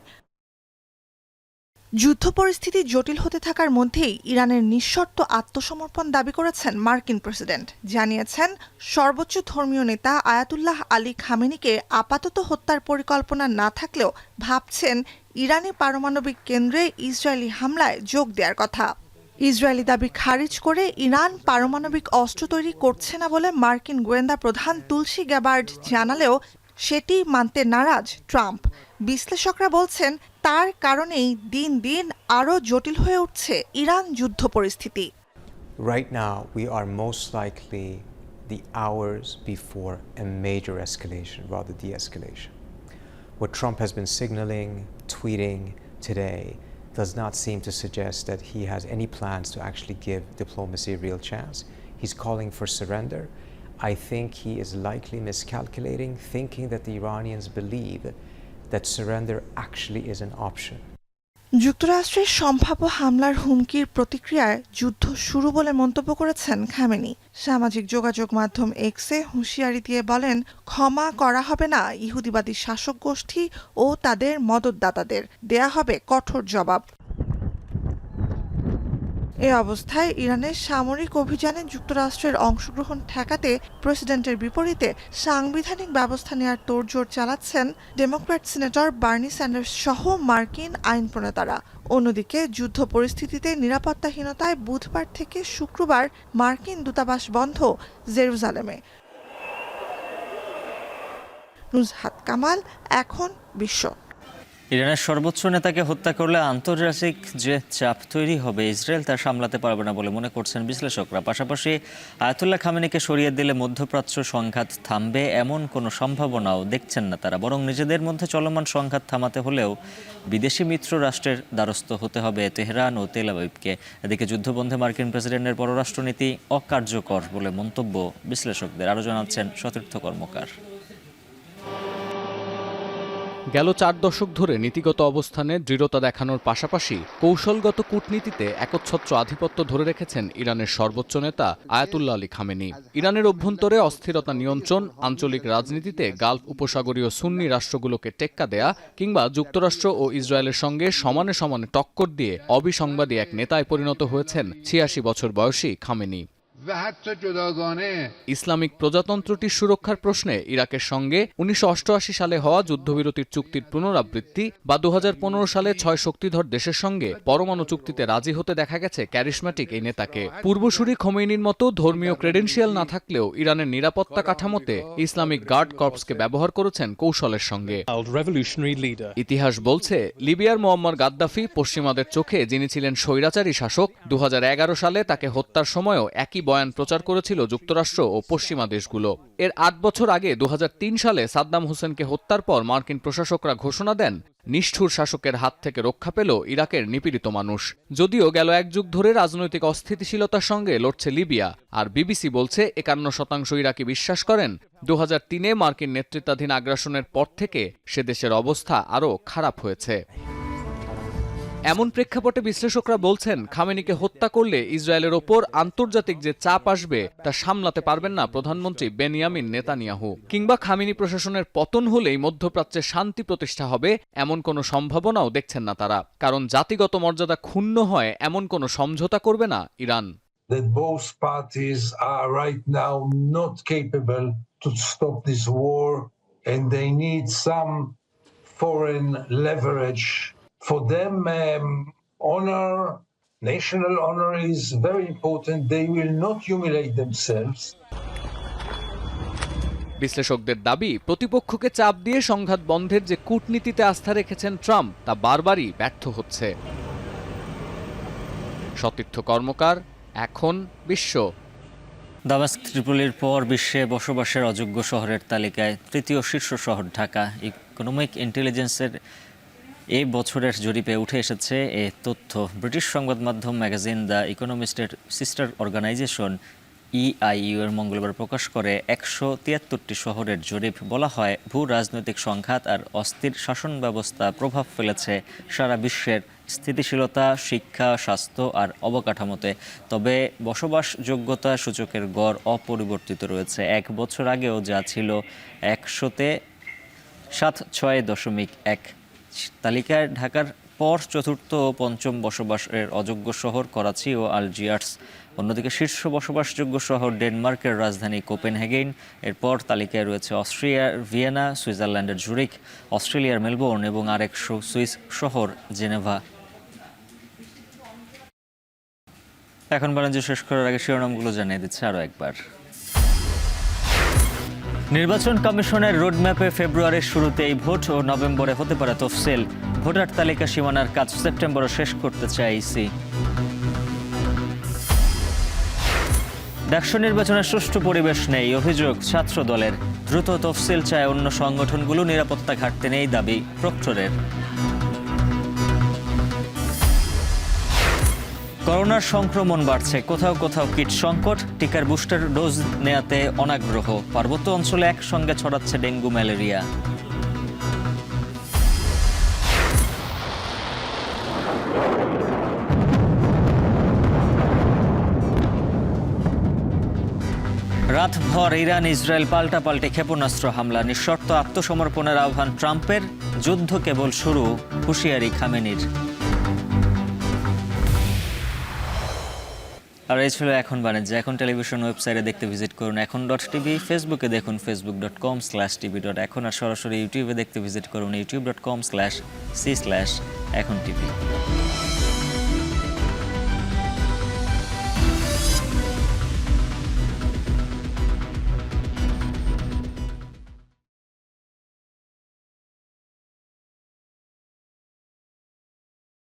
যুদ্ধ পরিস্থিতি জটিল হতে থাকার মধ্যেই ইরানের নিঃশর্ত আত্মসমর্পণ দাবি করেছেন মার্কিন প্রেসিডেন্ট। জানিয়েছেন, সর্বোচ্চ ধর্মীয় নেতা আয়াতুল্লাহ আলী খামেনিকে আপাতত হত্যার পরিকল্পনা না থাকলেও ভাবছেন ইরানি পারমাণবিক কেন্দ্রে ইসরায়েলি হামলায় যোগ দেওয়ার কথা। ইসরায়েলি দাবি খারিজ করে ইরান পারমাণবিক অস্ত্র তৈরি করছে না বলে মার্কিন গোয়েন্দা প্রধান তুলসী গ্যাবার্ড জানালেও সেটি মানতে নারাজ ট্রাম্প। বিশ্লেষকরা বলছেন তার কারণেই দিন দিন আরও জটিল হয়ে উঠছে ইরান যুদ্ধ পরিস্থিতি। Right now, we are most likely the hours before a major escalation, rather de-escalation. What Trump has been signaling, tweeting today does not seem to suggest that he has any plans to actually give diplomacy a real chance. He's calling for surrender. I think he is likely miscalculating, thinking that the Iranians believe that surrender actually is an option. যুক্তরাষ্ট্রের সম্ভাব্য হামলার হুমকির প্রতিক্রিয়ায় যুদ্ধ শুরু বলে মন্তব্য করেছেন খামেনি। সামাজিক যোগাযোগ মাধ্যম এক্সে হুঁশিয়ারি দিয়ে বলেন, ক্ষমা করা হবে না ইহুদিবাদী শাসক গোষ্ঠী ও তাদের মদতদাতাদের, দেয়া হবে কঠোর জবাব। এ অবস্থায় ইরানের সামরিক অভিযানে যুক্তরাষ্ট্রের অংশগ্রহণ ঠেকাতে প্রেসিডেন্টের বিপরীতে সাংবিধানিক ব্যবস্থা নেওয়ার তোড়জোড় চালাচ্ছেন ডেমোক্র্যাট সিনেটর বার্নি স্যান্ডার্স সহ মার্কিন আইন প্রণেতারা। অন্যদিকে যুদ্ধ পরিস্থিতিতে নিরাপত্তাহীনতায় বুধবার থেকে শুক্রবার মার্কিন দূতাবাস বন্ধ জেরুজালেমে। নুজহাত কামাল, এখন বিশ্ব। ইরানের সর্বোচ্চ নেতাকে হত্যা করলে আন্তর্জাতিক যে চাপ তৈরি হবে ইসরায়েল তা সামলাতে পারবে না বলে মনে করছেন বিশ্লেষকরা। পাশাপাশি আয়াতুল্লাহ খামেনিকে সরিয়ে দিলে মধ্যপ্রাচ্য সংঘাত থামবে এমন কোনো সম্ভাবনাও দেখছেন না তারা, বরং নিজেদের মধ্যে চলমান সংঘাত থামাতে হলেও বিদেশি মিত্র রাষ্ট্রের দ্বারস্থ হতে হবে তেহরান ও তেল আবিবকে। এদিকে যুদ্ধবন্ধে মার্কিন প্রেসিডেন্টের পররাষ্ট্রনীতি অকার্যকর বলে মন্তব্য বিশ্লেষকদের। আরও জানাচ্ছেন সতীর্থ কর্মকার। গেল 4 দশক ধরে নীতিগত অবস্থানে দৃঢ়তা দেখানোর পাশাপাশি কৌশলগত কূটনীতিতে একচ্ছত্র আধিপত্য ধরে রেখেছেন ইরানের সর্বোচ্চ নেতা আয়াতুল্লাহ আলী খামেনি। ইরানের অভ্যন্তরে অস্থিরতা নিয়ন্ত্রণ, আঞ্চলিক রাজনীতিতে গালফ উপসাগরীয় সুন্নি রাষ্ট্রগুলোকে টেক্কা দেয়া কিংবা যুক্তরাষ্ট্র ও ইসরায়েলের সঙ্গে সমানে সমানে টক্কর দিয়ে অবিসংবাদী এক নেতায় পরিণত হয়েছেন 86 বছর বয়সী খামেনি। ইসলামিক প্রজাতন্ত্রটির সুরক্ষার প্রশ্নে ইরাকের সঙ্গে 1988 সালে হওয়া যুদ্ধবিরতির চুক্তির পুনরাবৃত্তি বা 2015 সালে 6 শক্তিধর দেশের সঙ্গে পরমাণু চুক্তিতে রাজি হতে দেখা গেছে ক্যারিশম্যাটিক এই নেতাকে। পূর্বসূরি খোমেনির মতো ধর্মীয় ক্রেডেন্সিয়াল না থাকলেও ইরানের নিরাপত্তা কাঠামোতে ইসলামিক গার্ড কর্পসকে ব্যবহার করেছেন কৌশলের সঙ্গে। ইতিহাস বলছে লিবিয়ার মোয়াম্মার গাদ্দাফি পশ্চিমাদের চোখে যিনি ছিলেন স্বৈরাচারী শাসক, 2011 সালে তাকে হত্যার সময়ও একই বয়ান প্রচার করেছিল যুক্তরাষ্ট্র ও পশ্চিমা দেশগুলো। এর 8 বছর আগে 2003 সালে সাদ্দাম হোসেনকে হত্যার পর মার্কিন প্রশাসকরা ঘোষণা দেন নিষ্ঠুর শাসকের হাত থেকে রক্ষা পেল ইরাকের নিপীড়িত মানুষ। যদিও গেল 1 যুগ ধরে রাজনৈতিক অস্থিতিশীলতার সঙ্গে লড়ছে লিবিয়া, আর বিবিসি বলছে 51% ইরাকি বিশ্বাস করেন 2003-এ মার্কিন নেতৃত্বাধীন আগ্রাসনের পর থেকে সে দেশের অবস্থা আরও খারাপ হয়েছে। এমন প্রেক্ষাপটে বিশ্লেষকরা বলছেন খামেনিকে হত্যা করলে ইসরায়েলের ওপর আন্তর্জাতিক যে চাপ আসবে তা সামলাতে পারবেন না প্রধানমন্ত্রী বেনিয়ামিন নেতানিয়াহু। কিংবা খামেনি প্রশাসনের পতন হলেই মধ্যপ্রাচ্যে শান্তি প্রতিষ্ঠা হবে এমন কোনো সম্ভাবনাও দেখছেন না তারা, কারণ জাতিগত মর্যাদা ক্ষুণ্ণ হয় এমন কোনো সমঝোতা করবে না Iran. That both parties are right now not capable to stop this war and they need some foreign leverage. For them, honor, national honor is very important. They will not humiliate themselves. বিশ্লেষকদের দাবি, প্রতিপক্ষকে চাপ দিয়ে সংঘাত বন্ধের যে কূটনীতিতে আস্থা রেখেছেন ট্রাম্প তা বারবারই ব্যর্থ হচ্ছে। সতীর্থ কর্মকার, এখন বিশ্ব। দামেস্ক ত্রিপোলির পর বিশ্বে বসবাসের অযোগ্য শহরের তালিকায় তৃতীয় শীর্ষ শহর ঢাকা। ইকোনমিক ইন্টেলিজেন্সের এই বছরের জরিপে উঠে এসেছে এ তথ্য। ব্রিটিশ সংবাদ মাধ্যম ম্যাগাজিন দ্য ইকোনমিস্টের সিস্টার অর্গানাইজেশন EIU এর মঙ্গলবার প্রকাশ করে 173টি শহরের জরিপ। বলা হয়, ভূ রাজনৈতিক সংঘাত আর অস্থির শাসন ব্যবস্থা প্রভাব ফেলেছে সারা বিশ্বের স্থিতিশীলতা, শিক্ষা, স্বাস্থ্য আর অবকাঠামোতে। তবে বসবাসযোগ্যতা সূচকের গড় অপরিবর্তিত রয়েছে। 1 বছর আগেও যা ছিল 100-তে 76.1। তালিকায় ঢাকার পর চতুর্থ ও পঞ্চম বসবাসের অযোগ্য শহর করাচি ও আলজিয়ার্স। অন্যদিকে শীর্ষ বসবাসযোগ্য শহর ডেনমার্কের রাজধানী কোপেনহেগেন। এরপর তালিকায় রয়েছে অস্ট্রিয়ার ভিয়েনা, সুইজারল্যান্ডের জুরিক, অস্ট্রেলিয়ার মেলবোর্ন এবং আরেক সুইস শহর জেনেভা। এখন বাণিজ্য শেষ করার আগে শিরোনামগুলো জানিয়ে দিচ্ছে আরও একবার। নির্বাচন কমিশনের রোডম্যাপে ফেব্রুয়ারির শুরুতেই ভোট ও নভেম্বরে হতে পারে তফসিল। ভোটার তালিকা সীমানার কাজ সেপ্টেম্বরে শেষ করতে চায় ইসি। ডাকসু নির্বাচনের সুষ্ঠু পরিবেশ নেই, অভিযোগ ছাত্র দলের। দ্রুত তফসিল চায় অন্য সংগঠনগুলো, নিরাপত্তা ঘাটতি নেই দাবি প্রক্টরের। করোনার সংক্রমণ বাড়ছে, কোথাও কোথাও কিট সংকট, টিকার বুস্টার ডোজ নেয়াতে অনাগ্রহ। পার্বত্য অঞ্চলে একসঙ্গে ছড়াচ্ছে ডেঙ্গু ম্যালেরিয়া। রাতভর ইরান ইসরায়েল পাল্টাপাল্টি ক্ষেপণাস্ত্র হামলা, নিঃশর্ত আত্মসমর্পণের আহ্বান ট্রাম্পের, যুদ্ধ কেবল শুরু, হুঁশিয়ারি খামেনির। আর এই ছিল এখন বাণিজ্য। এখন টেলিভিশন ওয়েবসাইটে দেখতে ভিজিট করুন এখন.টিভি, ফেসবুকে দেখুন facebook.com/tv.এখন, আর সরাসরি ইউটিউবে দেখতে ভিজিট করুন youtube.com/c/echontv।